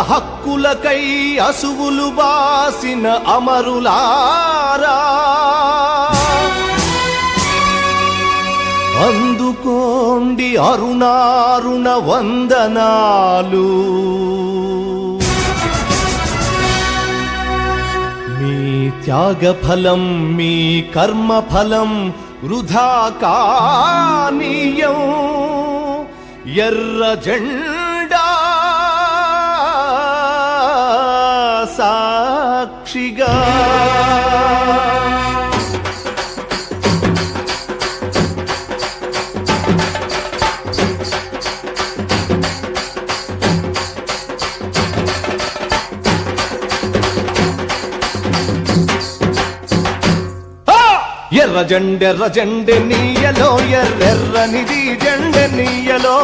హక్కులకై అసువులు బాసిన అమరులారా అందుకోండి అరుణారుణ వందనాలు. మీ త్యాగఫలం మీ కర్మఫలం వృధా కానీయం. ఎర్ర జెండా సాక్షిగా ఎర్ర జెండె నీయలో ఎర్రెర్రనిది జెండె నీయలో.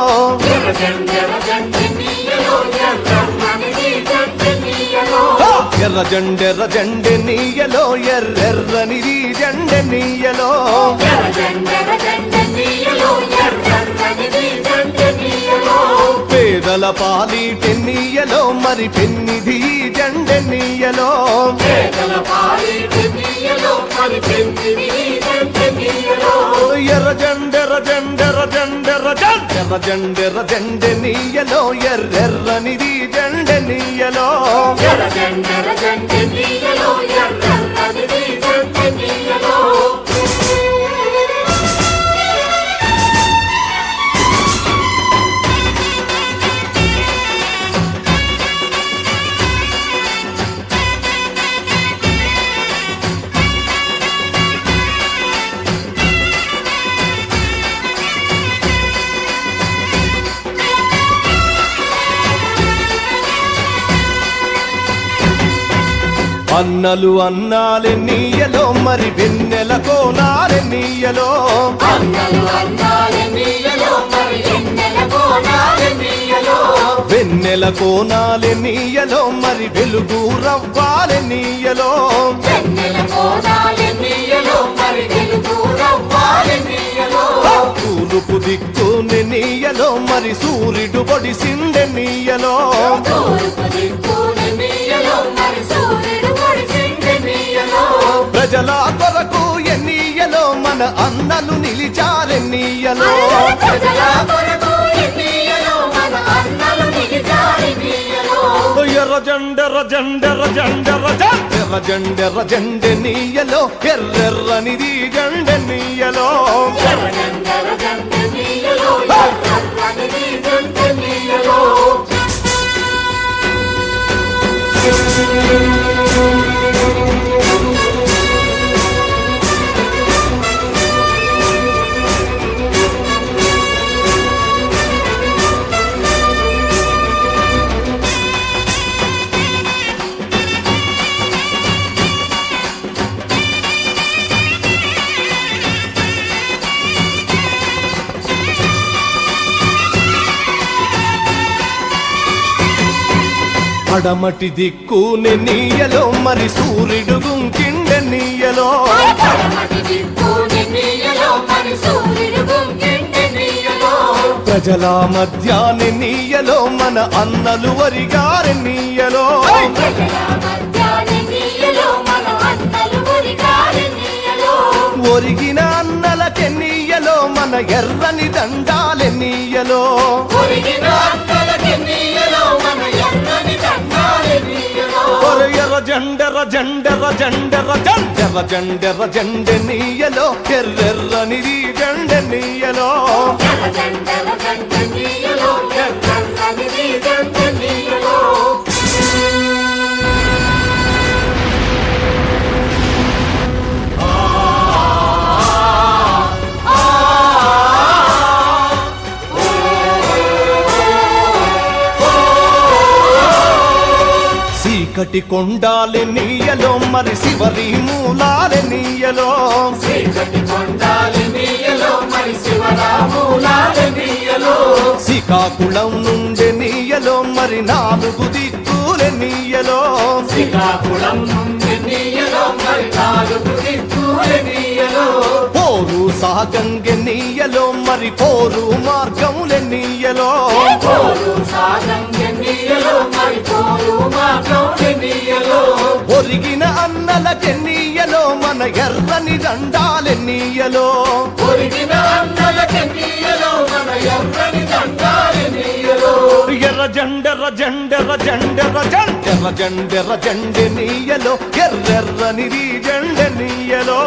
ఎర్ర జెండె నీయలో ఎర్రెర్రనిది జెండె నీయలో. పేదల పాలిటె నీయలో మరి పెన్నిధి జెండె నీయలో. ఎర్ర జెండె నీయలో ఎర్రెర్రనిది జెండె నీయలో. అన్నలు అన్నాలే నీయలో మరి వెన్నెల కోనాలే నీయలో. వెన్నెల కోనాలే నీయలో మరి వెలుగు రవ్వాలే నీయలో. తూర్పు దిక్కుని నీయలో మరి సూర్యుడు పొడిసిందె నీయలో. ప్రజల కొరకు ఎన్నీయలో మన అన్నలు నిలిచారెన్నీయలో. ఎర్ర జెండె నీయలో ఎర్రెర్రనిది జెండె నీయలో. పడమటి దిక్కుని నీయలో మరి సూర్యుడు గుంకిండె నీయలో. ప్రజల మధ్యాని నీయలో మన అన్నలు వరిగారి నీయలో. ఒరిగిన అన్నలకె నీయలో మన ఎర్రని దండాలె నీయలో. ఎర్ర జెండె నీయలో ఎర్రెర్రనిది జెండె నీయలో. చీకటి కొండాలె నీయలో మరి శివరి మూలాలె నీయలో. శ్రీకాకుళం నుండి నీయలో మరి 4 దిక్కులె నీయలో. పోరు సాగంగె నీయలో మరి పోరు మార్గములె నీయలో. ఒరిగిన అన్నలకెన్నీయలో మన ఎర్రని దండాలెన్నీయలో ఎర్ర జెండెర్ర జెండెర్ర జెండెర్ర జెండెర్ర జెండెర్ర జెండెనీయలో ఎర్రెర్రనిది జెండెనీయలో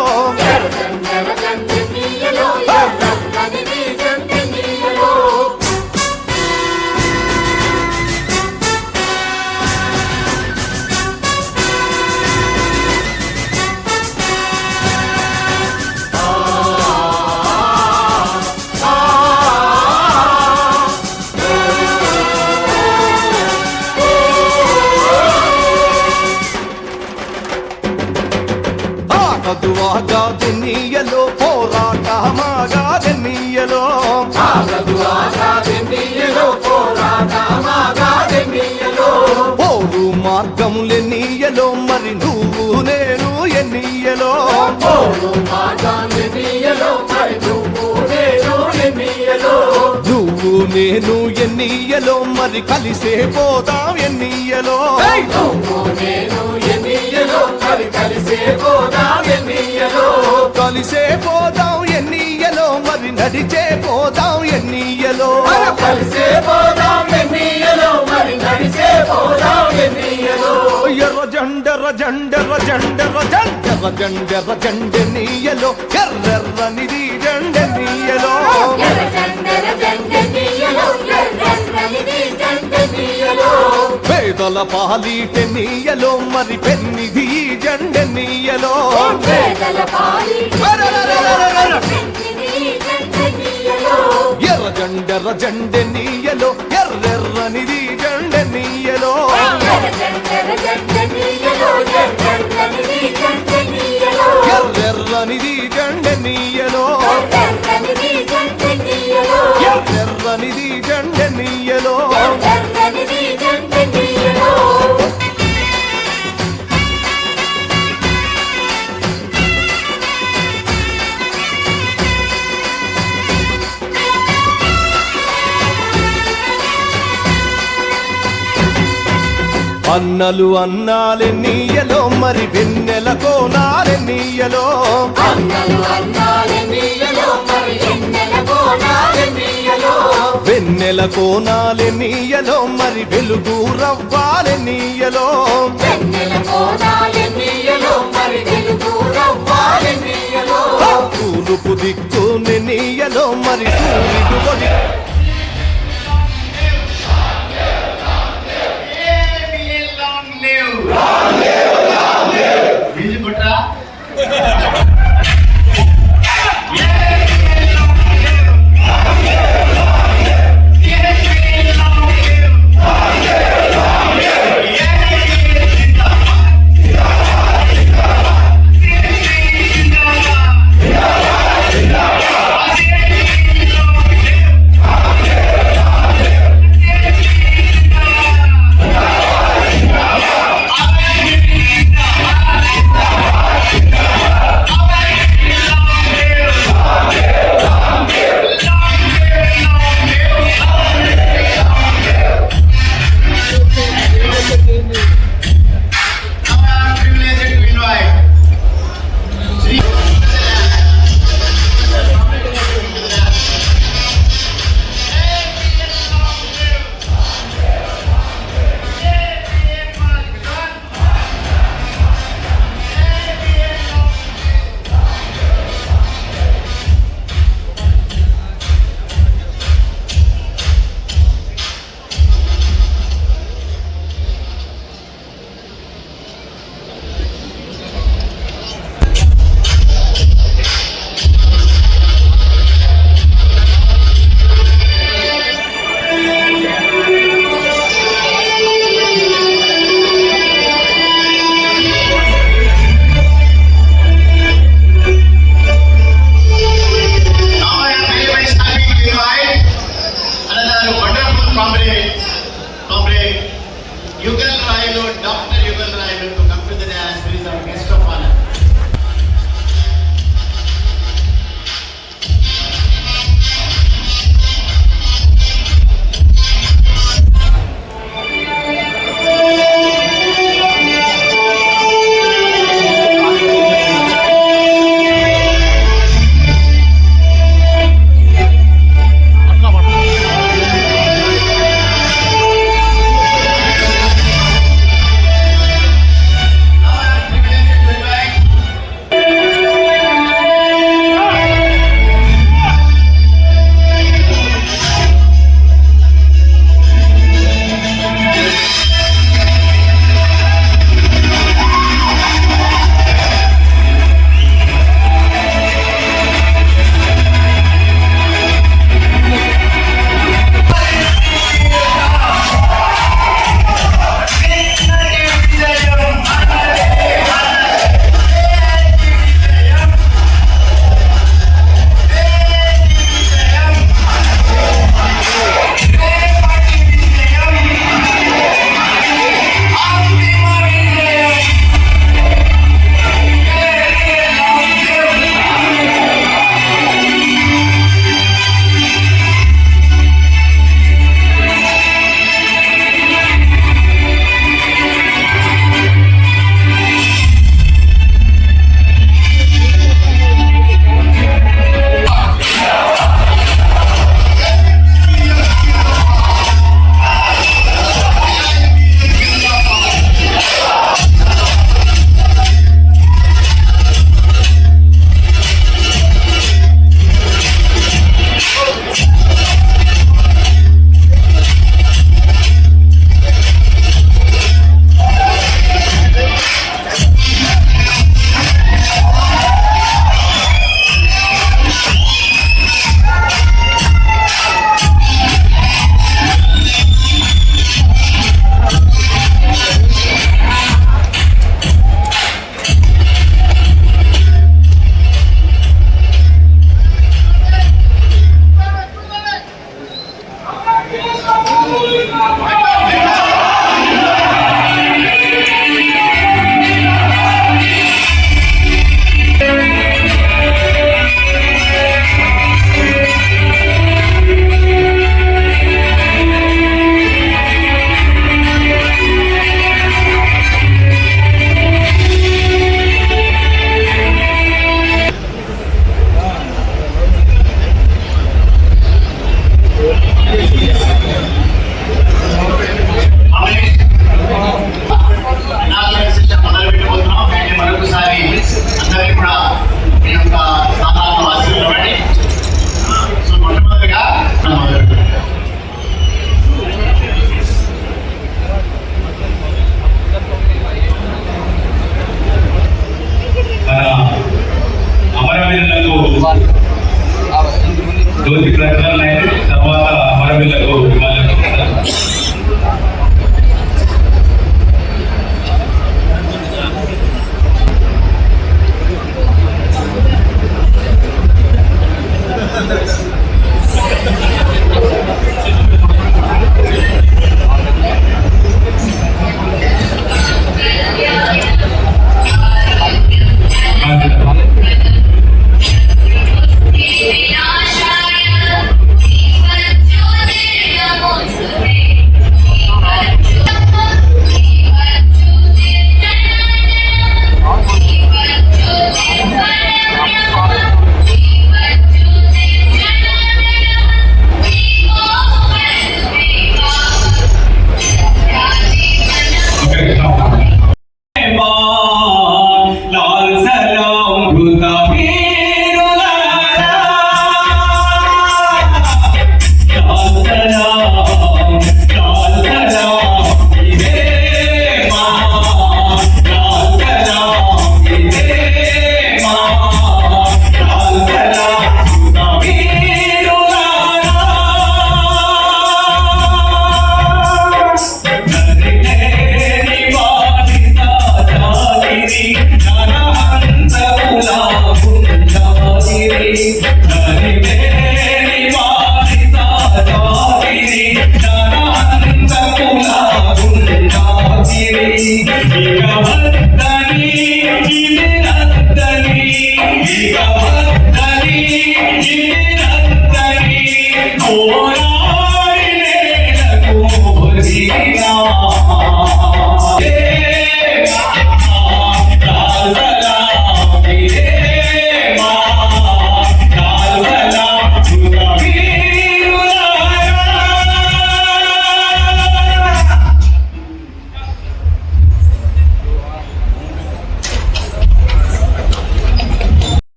ఆగాదెన్నీయలో పోరాటమాగాదెన్నీయలో పోరు మార్గములెన్నీయలో మరి నువ్వు నేను ఎన్నీయలో నువ్వు నేను ఎన్నీయలో మరి కలిసే పోదాం ఎన్నీయలో కలిసే పోదాం ఎన్నీయలో మరి నడిచే పోదాం ఎన్నీయలో ఎర్ర జెండెర్ర జెండెర్ర జెండెర్ర జెండెర్ర జెండెర్ర జెండెనీయలో ఎర్రెర్రనిది జెండెనీయలో పేదల పాలిటెన్నీయలో మరి పెన్నిది జెండెనీయలో ఎర్ర జెండెర్ర జెండెనీయలో ఎర్రెర్రనిది జెండెనీయలో ఎర్రెర్రనిది జెండెనీయలో ఎర్రెర్రనిది జెండెనీయలో అన్నలు అన్నాలెన్నీయలో మరి వెన్నెల కోనాలెన్నీయలో వెన్నెల కోనాలెన్నీయలో మరి వెలుగు రవ్వాలెన్నీయలో తూర్పు దిక్కు నెన్నీయలో మరి సూర్యుడు ఒడి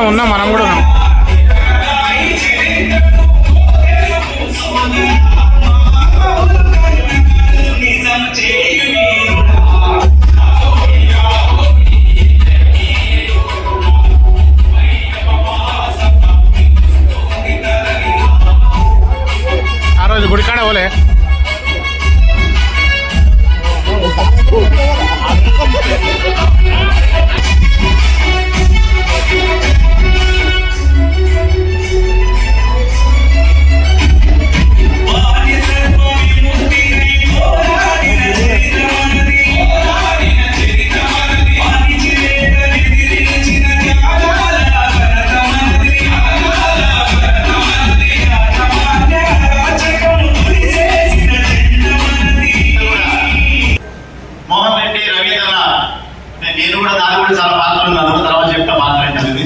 ఉన్నాం మనం కూడా ఉన్నాం. ఆ రోజు గుడికాడ పోలే. నేను కూడా దాని కూడా చాలా పాత్ర ఉన్నాను, తర్వాత చెప్తా పాత్ర ఏంటనేది.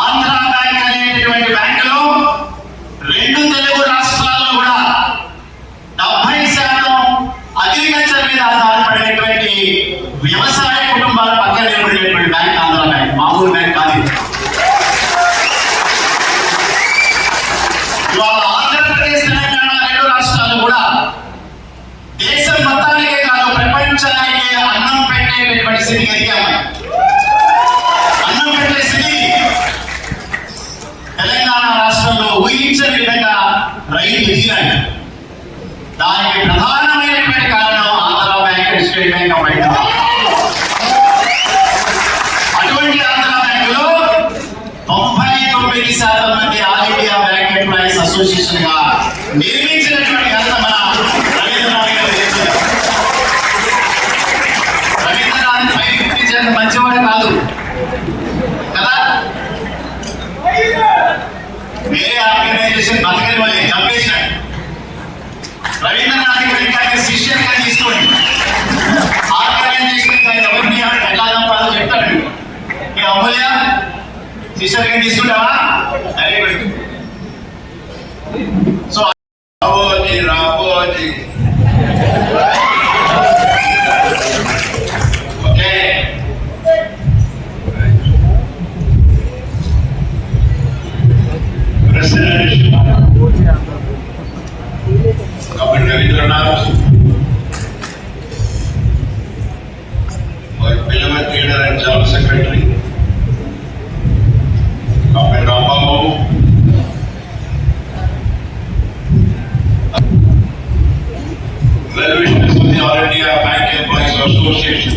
ఆంధ్ర బ్యాంక్ అనేటటువంటి బ్యాంకులో 2 తెలుగు రాష్ట్రాల్లో కూడా 70% అగ్రికల్చర్ మీద ఆధారపడినటువంటి వ్యవసాయ కుటుంబాల పక్కన నిలబడినటువంటి బ్యాంక్ ఆంధ్ర బ్యాంక్. మామూలు బ్యాంక్ కాదు. ఇవాళ ఆంధ్రప్రదేశ్ తెలంగాణ 2 రాష్ట్రాలు కూడా దేశం మొత్తానికే కాదు ప్రపంచానికే అన్నం పెట్టేటటువంటి స్థితికి ఎదిగాము. అన్నం పెట్టే స్థితి తెలంగాణ రాష్ట్రంలో ఊహించని విధంగా రైతు ఎదిగాడు. దానికి ప్రధానమైనటువంటి కారణం Andhra bank, state bank of India. అటువంటి ఆంధ్ర బ్యాంకులో 99% మంది all India bank employees association గా నిర్మించినటువంటి ఘనత మన రవీంద్రనాథ్ గారు చేశారు. రవీంద్రనాథ్ పైకి మంచివాడు కాదు కదా. వేరే ఆర్గనైజేషన్ బతకని వాళ్ళే చంపేశాడు. రవీంద్రనాథ్ గారి శిష్యులుగా తీసుకోండి. ఆర్గనైజేషన్ ఎవరిని ఎలా చంపాలో చెప్తాడు. ఈ అమూల్య శిష్యులుగా తీసుకుంటావా? Very good. సో రాబోజీ Association.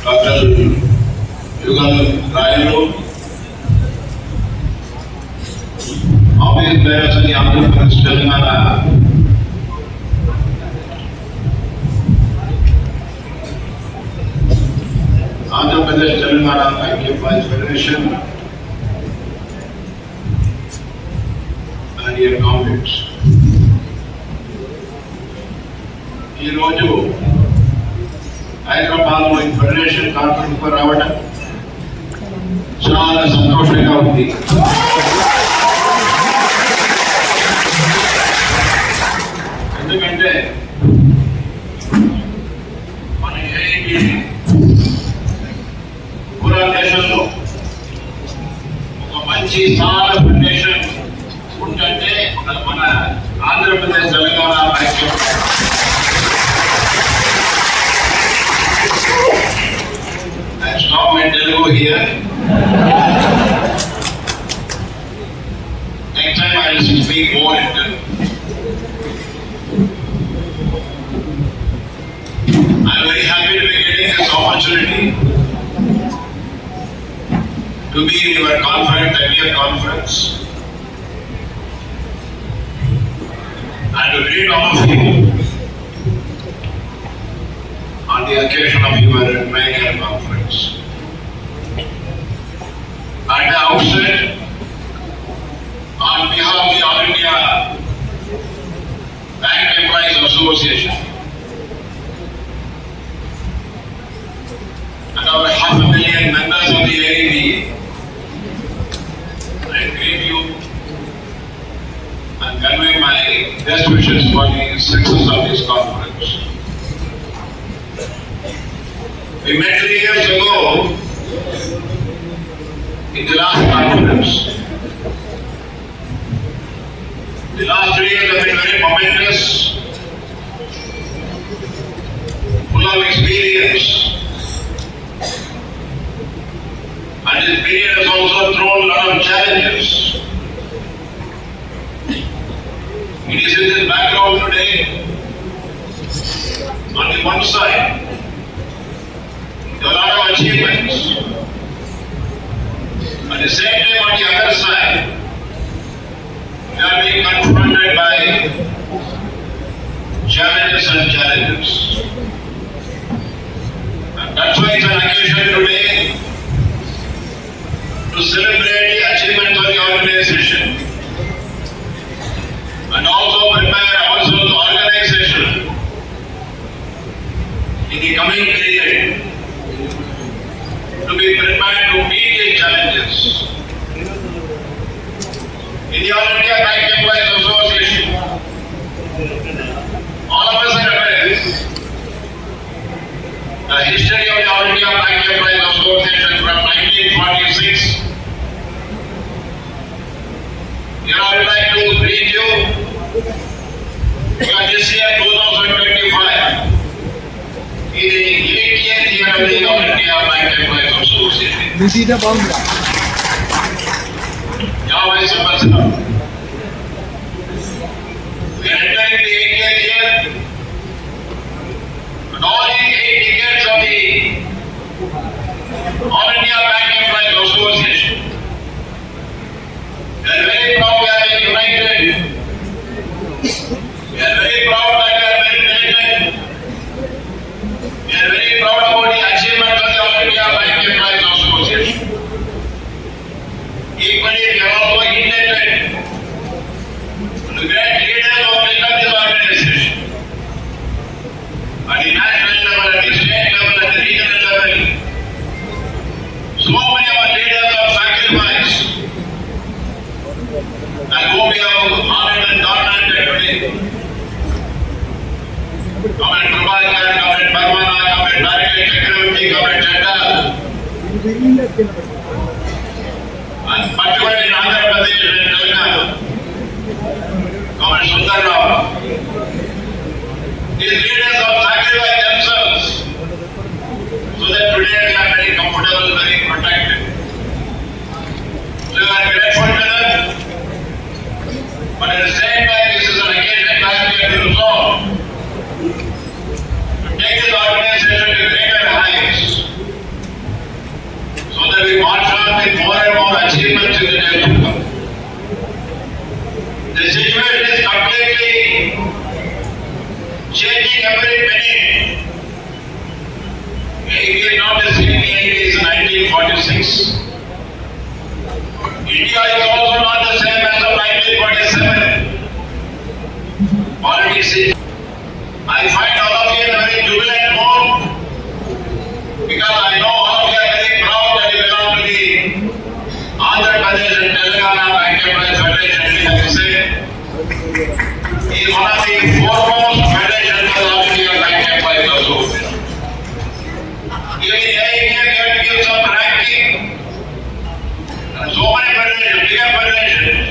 Dr. Yugal Rayulu, Office Bearers of the Andhra Pradesh Telangana. Andhra Pradesh Telangana Bank Employees Federation and dear comrades. ఈ రోజు హైదరాబాద్ లో ఫెడరేషన్ కాన్ఫరెన్స్ కు రావడం చాలా సంతోషంగా ఉంది. ఎందుకంటే మన ఏఐబి పూరా దేశంలో ఒక మంచి సాల ఫెడరేషన్ ఉంటే మన ఆంధ్రప్రదేశ్ తెలంగాణ రాష్ట్రం. I stop my Telugu here. Next time I will speak more in Telugu. I am very happy to be getting this opportunity to be in your conference, 30th conference, and to greet all of you on the occasion of your Mayor Conference. At the outset, on behalf of the All India Bank Employees Association and our 500,000 members of the AIB, I greet you and convey my best wishes for the success of this conference. We met 3 years ago in the last conference. The last 3 years have been very momentous, full of experience, and this period has also thrown a lot of challenges. It is in this background today, on the one side, there are a lot of achievements. At the same time, on the other side, we are being confronted by challenges and challenges. And that's why it's an occasion today to celebrate the achievements of the organization and also prepare ourselves organization in the coming period to be prepared to meet the challenges. In the All India Bank Employees Association, all of us are aware the history of the All India Bank Employees Association from 1946. Here I would like to greet you for this year 2025. It is the 80th year of the All India Bank Employees Association. Yahweh Sabbath. We are entering the 80th year, and all the 8 decades of the All India Bank Employees Association. We are very proud we are being united. We are very proud that we are very united. We are very proud about the achievements of the All India Bank Employees Association. Equally, we are also indebted to the great leaders who built up this organization. At the national level, at the state level, at the regional level, so many of our leaders have sacrificed and whom we have honored and honored today. Comrade Prabhakar, Comrade Parvana, Comrade Narayana Chakravarti, Comrade Chandra, and particularly in Andhra Pradesh and Telangana, Comrade Sundar Rao. These leaders have sacrificed themselves so that today we are very comfortable, very protected. So we are grateful to them. But at the same time, this is an occasion time we have to resolve to take this organization to greater heights so that we march on with more and more achievements in the days to come. The situation is completely changing every minute. It is not the same age as 1946. India is also not the same as of 1947. Politics is. I find all of you in a very jubilant mood because I know all of you are very proud that you belong to the Andhra Pradesh and Telangana Bank Employees Federation. Like I said, he is one of the foremost federations of all India Bank Employees Association. Even in India, we have to give some ranking. So many federations, bigger federations.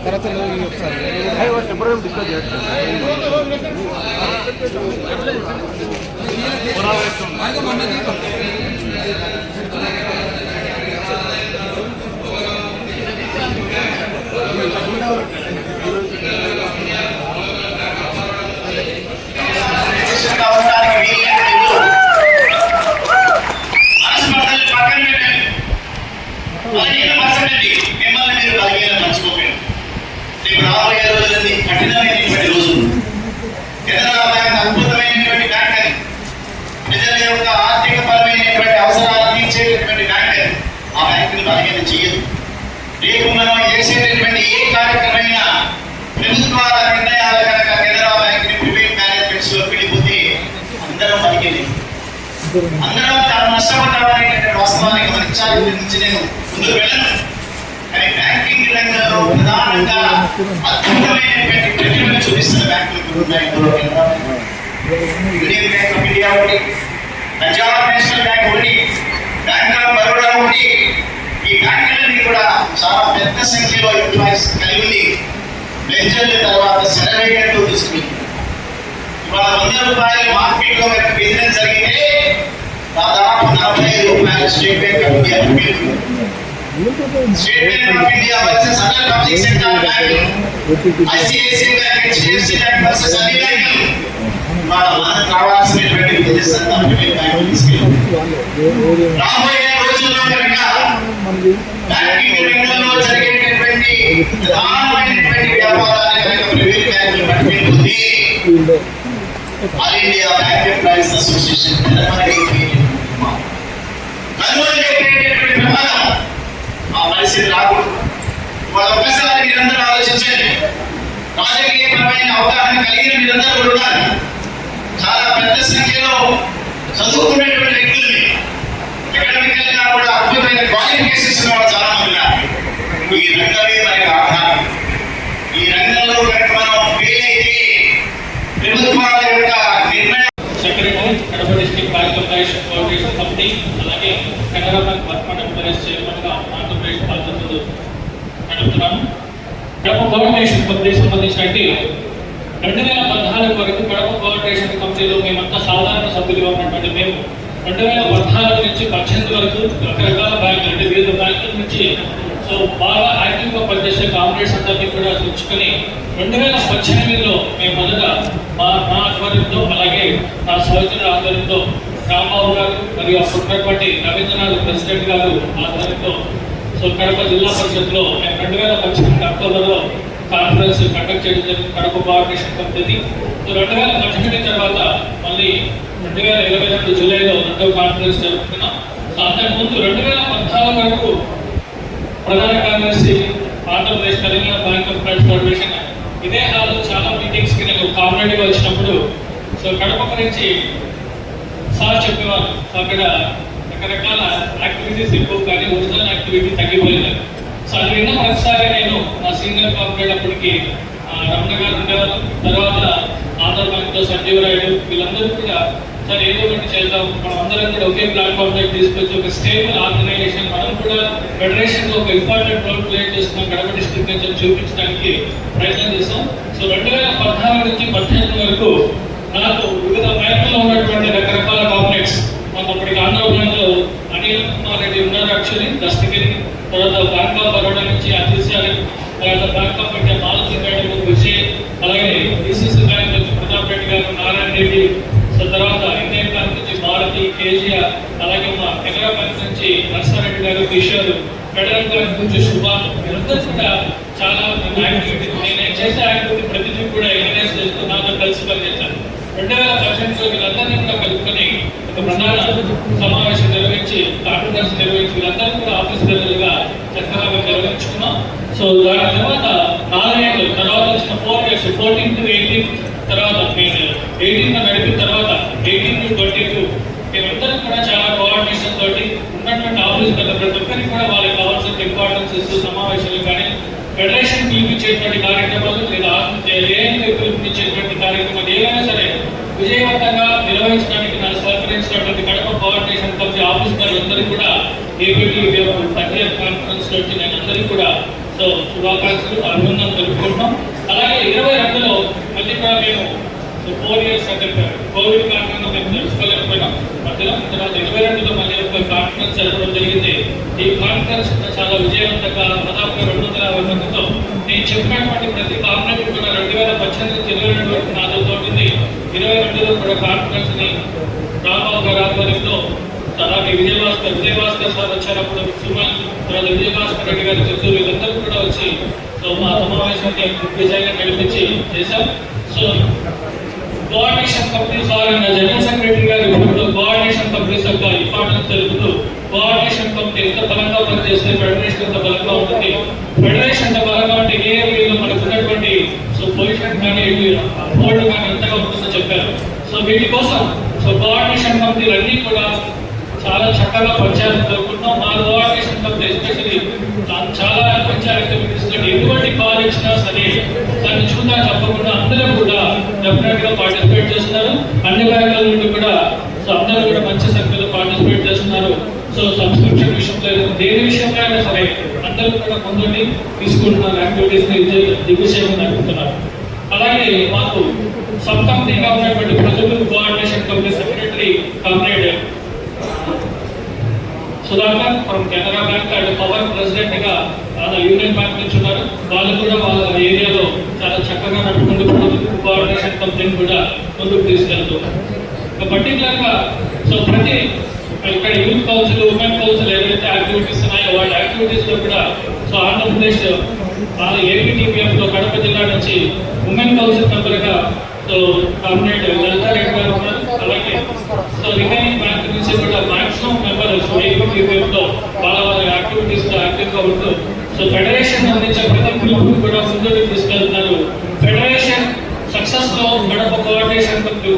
తర్వాత ఒకసారి discuss చేస్తాను. రాబోయే రోజులన్నీ కఠినమైనటువంటి రోజులు. Canara bank అద్భుతమైనటువంటి bank అది. ప్రజల యొక్క ఆర్థిక పరమైనటువంటి అవసరాలు తీర్చేటటువంటి బ్యాంక్ అది. ఆ బ్యాంకుని బలహీన చేయదు. రేపు మనం చేసేటటువంటి ఏ కార్యక్రమైనా ప్రభుత్వాల నిర్ణయాలు కనుక కెనరా బ్యాంక్ ని ప్రైవేట్ మేనేజ్మెంట్స్ లో వెళ్ళిపోతే అందరం బలిగేది. అందరం తాను నష్టపడ్డాం అనేటువంటి వాస్తవాన్ని గమనించాలి. గురించి నేను ముందుకు వెళ్ళను. కానీ బ్యాంకింగ్ రంగంలో ప్రధానంగా అద్భుతమైనటువంటి ప్రతిభను చూపిస్తున్న బ్యాంకులు ఉన్నాయి. యూనియన్ బ్యాంక్ ఆఫ్ ఇండియా ఒకటి, పంజాబ్ నేషనల్ బ్యాంక్ ఒకటి, బ్యాంక్ ఆఫ్ బరోడా ఒకటి. ఈ బ్యాంకులన్నీ కూడా చాలా పెద్ద సంఖ్యలో ఎంప్లాయీస్ కలిగి ఉంది. లెడ్జర్ల తర్వాత సెలవేటట్టు తీసుకుంది. ఇవాళ ₹100 మార్కెట్ లో కనుక బిజినెస్ జరిగితే దాదాపు ₹45 state bank of India state bank of India versus other public sector బ్యాంకులు, ICICI bank, HDFC bank versus అన్ని బ్యాంకులు. ఇవాళ మనకు కావాల్సినటువంటి బిజినెస్ అంతా ప్రైవేట్ బ్యాంకులు తీసుకెళ్ళి రాబోయే రోజుల్లో కనుక బ్యాంకింగ్ రంగంలో జరిగేటటువంటి ప్రధానమైనటువంటి వ్యాపారాన్ని కనుక ప్రైవేట్ బ్యాంకులు పట్టుకెళ్ళి all India bank employees association ప్రమాదం ఆ పరిస్థితి రాకూడదు. వాళ్ళ ఒక్కసారి మీరందరూ ఆలోచించండి. రాజకీయపరమైన అవగాహన కలిగిన మీరందరూ కూడా ఉన్నారు. చాలా పెద్ద సంఖ్యలో చదువుకునేటువంటి వ్యక్తుల్ని, అకాడమికల్ గా కూడా అద్భుతమైన క్వాలిఫికేషన్స్ వాళ్ళు చాలా మంది ఉన్నారు. ఈ రంగమే మనకి ఆధారం. ఈ రంగంలో కనుక మనం ఫెయిల్ అయితే ప్రభుత్వాల యొక్క నిర్ణయం secretary Kadapa district bank employees coordination committee, అలాగే Canara bank work employees chairman గా ఆంధ్రప్రదేశ్ బాధ్యతలు నడుపుతున్నాను. కడప కోఆర్డినేషన్ కమిటీకి సంబంధించినట్టు 2014 వరకు కడప కోఆర్డినేషన్ కమిటీలో మేమంతా సాధారణ సభ్యులుగా ఉన్నటువంటి మేము 2014 నుంచి 18 వరకు రకరకాల బ్యాంకులు అంటే వివిధ బ్యాంకుల నుంచి బాగా యాక్టివ్గా పనిచేసే కాంగ్రెస్ అందరినీ కూడా తెచ్చుకొని 2018లో మేము మొదట నా ఆధ్వర్యంలో, అలాగే నా సహచరుల ఆధ్వర్యంలో, రాంబాబు గారు మరియు అప్పుడున్నటువంటి రవీంద్రనాథ్ ప్రెసిడెంట్ గారు ఆధ్వర్యంలో సో కడప జిల్లా పరిషత్లో 2018 అక్టోబర్లో కాన్ఫరెన్స్ కండక్ట్ చేయడం జరిగింది కడప కోఆర్డినేషన్ కమిటీ. సో 2018 తర్వాత మళ్ళీ 2022 జూలైలో రెండవ కాన్ఫరెన్స్ జరుపుకున్నాం. సో అంతకుముందు 2014 వరకు ప్రధాన కార్యదర్శి Andhra Pradesh Telangana bank of trade federation ఇదే హాల్లో చాలా మీటింగ్స్కి నేను కామరేడ్గా వచ్చినప్పుడు సో కడప గురించి సార్ చెప్పేవారు. సో అక్కడ రకరకాల యాక్టివిటీస్ ఎక్కువ కానీ ఒరిజినల్ యాక్టివిటీ తగ్గిపోయింది. సో అది విన్న ప్రతిసారి నేను నా సీనియర్ కార్పొరేట్ అప్పటికి రమణ గారు ఉండేవారు, తర్వాత ఆంధ్ర బ్యాంక్లో సంజీవ్ రాయుడు, వీళ్ళందరూ కూడా సార్ ఏదో ఒకటి చేద్దాం, మనం అందరం కూడా ఒకే ప్లాట్ఫామ్ దగ్గర తీసుకొచ్చి ఒక స్టేబుల్ ఆర్గనైజేషన్, మనం కూడా ఫెడరేషన్ లో ఒక ఇంపార్టెంట్ రోల్ ప్లే చేస్తున్నాం కడప డిస్ట్రిక్ట్ నుంచి చూపించడానికి ప్రయత్నం చేస్తాం. సో 2014 నుంచి 2018 వరకు నాకు వివిధ బ్యాంకుల్లో ఉన్నటువంటి రకరకాల కాంప్లెక్స్, మాకు అప్పటికి ఆంధ్ర బ్యాంక్ లో అనిల్ కుమార్ రెడ్డి ఉన్నారు యాక్చువల్లీ దస్తగిరి, తర్వాత బ్యాంక్ ఆఫ్ బరోడా నుంచి అతిశాలి, తర్వాత bank of India Malathi madam Vijay, అలాగే డిసిసి బ్యాంక్ నుంచి ప్రతాప్ రెడ్డి గారు, నారాయణ రెడ్డి, సో తర్వాత ఇండియన్ బ్యాంక్ నుంచి భారతి, కేజీఆర్, అలాగే మా కెనరా బ్యాంక్ నుంచి నర్సారెడ్డి గారు, కిషోర్, ఫెడరల్ బ్యాంక్ నుంచి సుభాష్, వీళ్ళందరూ కూడా చాలా యాక్టివిటీ, నేను చేసే యాక్టివిటీ ప్రతిదీ కూడా ఎంకరేజ్ చేస్తూ నాతో కలిసి పనిచేశాను. 2018లో వీళ్ళందరినీ కూడా కలుపుకొని ఒక ప్రధాన సమావేశం నిర్వహించి కాన్ఫరెన్స్ నిర్వహించి వీళ్ళందరూ కూడా ఆఫీస్ ప్రజలుగా చక్కగా నిర్వహించుకున్నాం. సో దాని తర్వాత 4 ఏళ్ళు తర్వాత వచ్చిన 4 years 14 to 18 తర్వాత 18 నడిపిన తర్వాత 18 to 22 మేమందరం కూడా చాలా కోఆర్డినేషన్ తోటి ఉన్నటువంటి ఆఫీస్ ప్రతి ఒక్కరికి కూడా వాళ్ళకి కావాల్సిన ఇంపార్టెన్స్ ఇస్తూ సమావేశాలు కానీ ఫెడరేషన్ పిలిపించేటువంటి కార్యక్రమాలు లేదా పిలిపించేటువంటి కార్యక్రమాలు ఏవైనా సరే విజయవంతంగా నిర్వహించడానికి నాకు సహకరించినటువంటి కడప కోఆర్డినేషన్ కమిటీ ఆఫీస్ గారందరికీ కూడా ఏపీటీ 30th కాన్ఫరెన్స్ నుంచి నేను అందరికీ కూడా సో శుభాకాంక్షలు అభినందనలు తెలుపుకుంటున్నాం. అలాగే 22లో మళ్ళీ కూడా మేము 4 years అంటే కోవిడ్ కారణంగా మేము తెలుసుకోలేకపోయినాం మధ్యలో. తర్వాత 22లో మళ్ళీ ఒక కాన్ఫరెన్స్ జరగడం జరిగింది. ఈ కాన్ఫరెన్స్ చాలా విజయవంతంగా దాదాపుగా 250 మందితో నేను చెప్పినటువంటి ప్రతి కాన్ఫరెన్స్ కూడా 2018 నుంచి 22 వరకు నాతో తోటింది. 22లో కూడా కాన్ఫరెన్స్ ని రాంబాబు గారి ఆధ్వర్యంలో, అలాగే విజయభాస్కర్ సార్ వచ్చినప్పుడు సుమన్, తర్వాత విజయభాస్కర్ రెడ్డి గారి చెప్తూ వీళ్ళందరూ కూడా వచ్చి సో మా సమావేశాన్ని విజయంగా నడిపించి చేశాం. So coordination companies general secretary గారు ఇప్పుడు కోఆర్డినేషన్ కంపెనీస్ యొక్క ఇంపార్టెన్స్ తెలుపుతూ కోఆర్డినేషన్ కంపెనీ ఎంత బలంగా పనిచేస్తే ఫెడరేషన్ ఎంత బలంగా ఉంటుంది, ఫెడరేషన్ ఎంత బలంగా ఉంటే ఏ మనకు ఉన్నటువంటి సో పొజిషన్ కానీ హోల్డ్ కానీ ఎంతగా ఉంటుందో చెప్పారు. సో వీటి కోసం సో కోఆర్డినేషన్ కంపెనీలు అన్నీ కూడా చాలా చక్కగా పనిచేయాలని కోరుకుంటున్నాం. మా కోఆర్డినేషన్ కంపెనీ ఎస్పెషల్లీ చాలా మంచి యాక్టివిటీస్ ఎటువంటి కాల్ ఇచ్చినా సరే దాన్ని చూద్దా తప్పకుండా అందరూ కూడా డెఫినెట్ గా పార్టిసిపేట్ చేస్తున్నారు. అన్ని బ్యాంకుల నుండి కూడా సో అందరూ కూడా మంచి సంఖ్యలో పార్టిసిపేట్ చేస్తున్నారు. సో సబ్స్క్రిప్షన్ విషయంలో దేని విషయంలో అయినా సరే అందరూ కూడా ముందుండి తీసుకుంటున్నారు, యాక్టివిటీస్ ని దిగ్విజయంగా నడుపుతున్నారు. అలాగే మాకు సబ్ కంపెనీగా ఉన్నటువంటి ప్రజలు coordination company secretary comrade Sudhakar from Canara bank and power president గా యూనియన్ బ్యాంక్ నుంచి ఉన్నారు. వాళ్ళు కూడా వాళ్ళ ఏరియాలో చాలా చక్కగా నడుపుకుంటూ కోఆర్డినేషన్ కంపెనీ కూడా ముందుకు తీసుకెళ్తున్నారు. పర్టికులర్ గా సో ప్రతి ఇక్కడ యూత్ కౌన్సిల్, ఉమెన్ కౌన్సిల్ ఏదైతే యాక్టివిటీస్ ఉన్నాయో వాళ్ళ యాక్టివిటీస్ లో కూడా సో ఆంధ్రప్రదేశ్ ఏపీటీపీఎఫ్ లో కడప జిల్లా నుంచి ఉమెన్ కౌన్సిల్ మెంబర్ గా సో కామ్రేడ్ లలితా రెడ్డి గారు ఉన్నారు. అలాగే సో రిమైనింగ్ బ్యాంక్ నుంచి కూడా మాక్సిమం మెంబర్స్ ఏపీటీపీఎఫ్ లో వాళ్ళ యాక్టివిటీస్ లో యాక్టివ్ గా ఉంటూ సో ఫెడరేషన్ అందించే ప్రతి పిలుపు కూడా ముందుకు తీసుకెళ్తున్నారు. ఫెడరేషన్ సక్సెస్ లో కడప కోఆర్డినేషన్ కమిటీ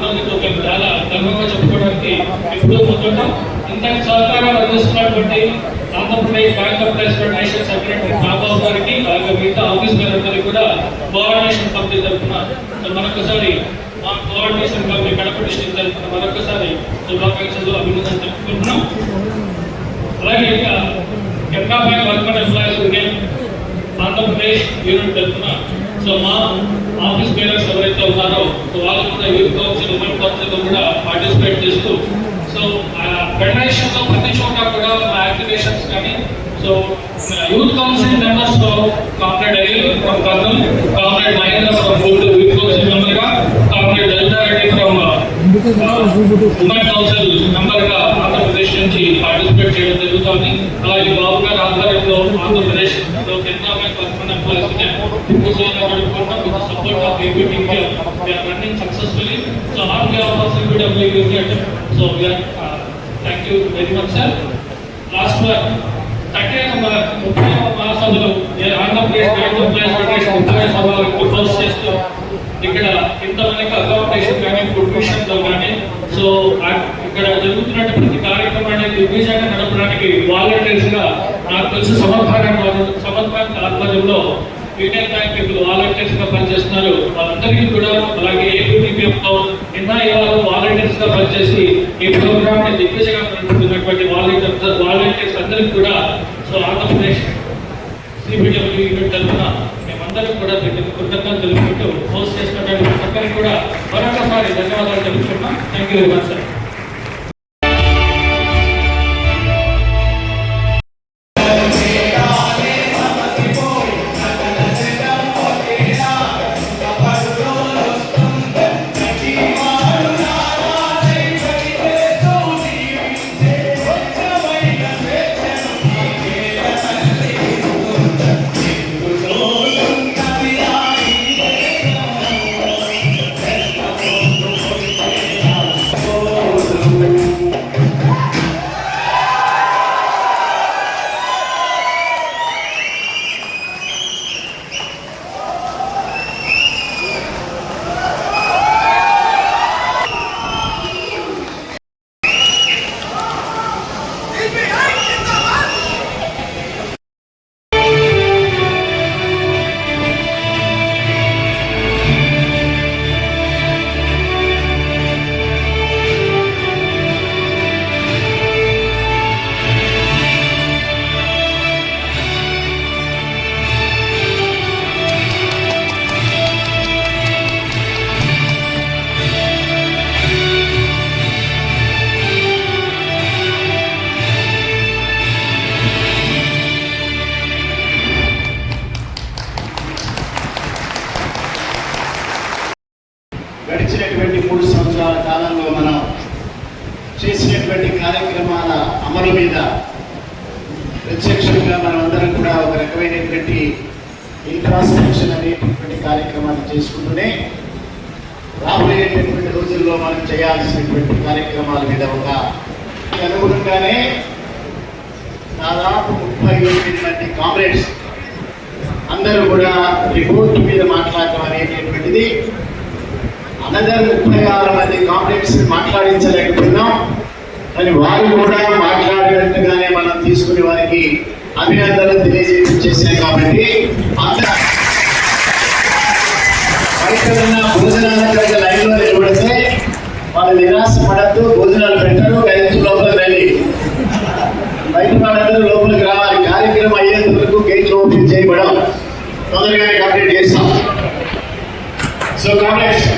మేము చాలా గర్వంగా చెప్పుకోవడానికి ఎప్పుడూ ముందుంటాం. ఇంతకు సహకారం అందిస్తున్నటువంటి Andhra Pradesh bank of trade federation secretary Nagababu గారికి అలాగే మిగతా ఆఫీస్ గారందరికీ కూడా కోఆర్డినేషన్ కమిటీ తరఫున మరొకసారి మా కోఆర్డినేషన్ కమిటీ కడప డిస్ట్రిక్ట్ తరఫున మరొకసారి శుభాకాంక్షలు అభినందనలు తెలుపుకుంటున్నాం. అలాగే ఇక Canara bank worker employees union Andhra Pradesh unit తరఫున సో మా ఆఫీస్ బేరర్స్ ఎవరైతే ఉన్నారో సో వాళ్ళు కూడా యూత్ కౌన్సిల్, ఉమెన్ కౌన్సిల్ కూడా పార్టిసిపేట్ చేస్తూ సో ఫెడరేషన్ లో ప్రతి చోట కూడా యాక్టివేషన్స్ కానీ సో యూత్ కౌన్సిల్ మెంబర్స్ లో comrade Anil from Kurnool, comrade Mahendra from Guntur youth council member గా, comrade Lalitha Reddy from women council member గా ఆంధ్రప్రదేశ్ ఆంధ్రప్రదేశ్ నుంచి పార్టిసిపేట్ చేయడం జరుగుతుంది. అలాగే బాబు గారి ఆధ్వర్యంలో Andhra Pradesh Canara support of India running successfully. So on behalf of CPWD, so we are thank you very much sir. Last one 30వ మహాసభలో ఆంధ్రప్రదేశ్ ఫెడరేషన్ సభలకు హోస్ట్ చేస్తూ ఇక్కడ ఇంతమందికి అకామిడేషన్ కానీ ఫుడ్ విషయంలో కానీ సో ఇక్కడ జరుగుతున్నటువంటి కార్యక్రమాన్ని దిగ్విజయంగా నడపడానికి వాలంటీర్స్ గా నాకు తెలిసి సమర్పణ ఆధ్వర్యంలో యూనియన్ బ్యాంక్ ఇప్పుడు వాలంటీర్స్ గా పనిచేస్తున్నారు. వాళ్ళందరికీ కూడా అలాగే ఏపీపీఎఫ్లో ఇవాళ వాలంటీర్స్ గా పనిచేసి ఈ ప్రోగ్రామ్ ని దిగ్విజయంగా నడుపుతున్నటువంటి వాలంటీర్స్ అందరికీ కూడా సో ఆంధ్రప్రదేశ్ CPWD యూనిట్ తరఫున మేమందరం కూడా కృతజ్ఞతలు తెలుపుకుంటూ హోస్ట్ చేసినటువంటి ఒక్కరికి కూడా మరొకసారి ధన్యవాదాలు తెలుపుతున్నాం. Thank you very much sir. గడిచినటువంటి 3 సంవత్సరాల కాలంలో మనం చేసినటువంటి కార్యక్రమాల అమలు మీద ప్రత్యక్షంగా మనం అందరం కూడా ఒక రకమైనటువంటి ఇంట్రాస్పెక్షన్ అనేటటువంటి కార్యక్రమాలు చేసుకుంటూనే రాబోయేటటువంటి రోజుల్లో మనం చేయాల్సినటువంటి కార్యక్రమాల మీద ఒక అనుగుణంగానే దాదాపు 38 మంది కామ్రేడ్స్ అందరూ కూడా రిపోర్ట్ మీద మాట్లాడటం అనేటటువంటిది అనదర్ 36 మంది కామ్రేడ్స్ మాట్లాడించలేకపోతున్నాం. కానీ వారు కూడా మాట్లాడినట్టుగానే మనం తీసుకునే వారికి అభినందనలు తెలియజేసాం. కాబట్టి బయట ఉన్న భోజనాల లైన్లో నిలబడితే వాళ్ళు నిరాశ పడద్దు, భోజనాలు పెట్టరు, గైతు లోపలికి రండి. బయట వాళ్ళందరూ లోపలికి రావాలి. కార్యక్రమం అయ్యేంత వరకు గేట్లు ఓపెన్ చేయబడం తొందరగానే కంప్లీట్ చేస్తాం. సో కామ్రేడ్స్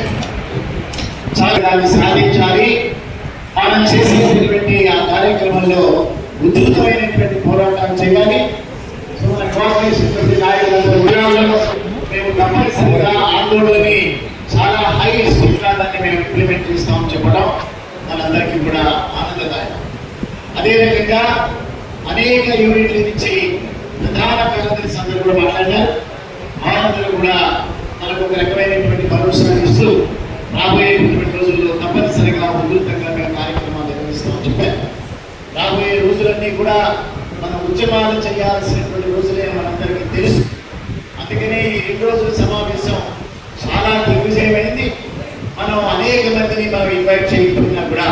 దాన్ని సాధించాలి. మనం చేసేటటువంటి ఆ కార్యక్రమంలో ఉధృతమైనటువంటి పోరాటం చేయాలి. సో మన కోఆపరేషన్ నాయకులందరూ ఉద్యోగాల్లో మేము తప్పనిసరిగా ఆందోళనని చాలా హై స్పీడ్గా దాన్ని మేము ఇంప్లిమెంట్ చేస్తామని చెప్పడం మనందరికీ కూడా ఆనందదాయకం. అదే రకంగా అనేక యూనిట్ల నుంచి ప్రధాన కార్యదర్శి అందరూ కూడా మాట్లాడారు. వారందరూ కూడా మనకు ఒక రకమైనటువంటి భరోసాను ఇస్తూ రాబోయేటువంటి రోజుల్లో తప్పనిసరిగా ఉధృతంగా మేము కార్యక్రమాలు నిర్వహిస్తామని చెప్పారు. రాబోయే రోజులన్నీ కూడా మనం ఉద్యమాలు చేయాల్సినటువంటి రోజులే మనందరికీ తెలుసు. అందుకనే ఈ 2 రోజుల సమావేశం చాలా దిగ్విజయమైంది. మనం అనేక మందిని మనం ఇన్వైట్ చేయకపోయినా కూడా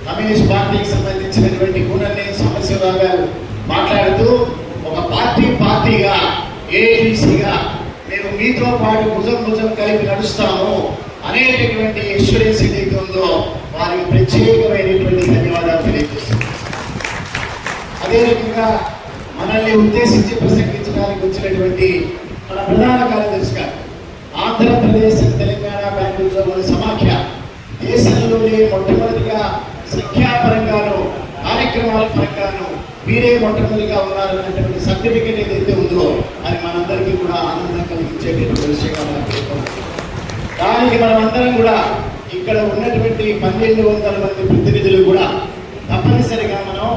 కమ్యూనిస్ట్ పార్టీకి సంబంధించినటువంటి కూనల్ని సమస్యరావు గారు మాట్లాడుతూ ఒక పార్టీగా ఏఐటీసీగా మేము మీతో పాటు భుజం కలిపి నడుస్తాము అనేటటువంటి ఎక్స్పీరియన్స్ ఏదైతే ఉందో వారికి ప్రత్యేకమైనటువంటి ధన్యవాదాలు తెలియజేస్తున్నాం. అదే రకంగా మనల్ని ఉద్దేశించి ప్రసంగించడానికి వచ్చినటువంటి మన ప్రధాన కార్యదర్శి గారు ఆంధ్రప్రదేశ్ తెలంగాణ బ్యాంక్ ఉద్యోగుల సమాఖ్య దేశంలోనే మొట్టమొదటిగా సంఖ్యాపరంగాను కార్యక్రమాల పరంగాను మీరే మొట్టమొదటిగా ఉన్నారన్నటువంటి సర్టిఫికేట్ ఏదైతే ఉందో అది మనందరికీ కూడా ఆనందం కలిగించేటటువంటి విషయంగా మనం పేర్కొన్నాం. దానికి మనమందరం కూడా ఇక్కడ ఉన్నటువంటి 1200 మంది ప్రతినిధులు కూడా తప్పనిసరిగా మనం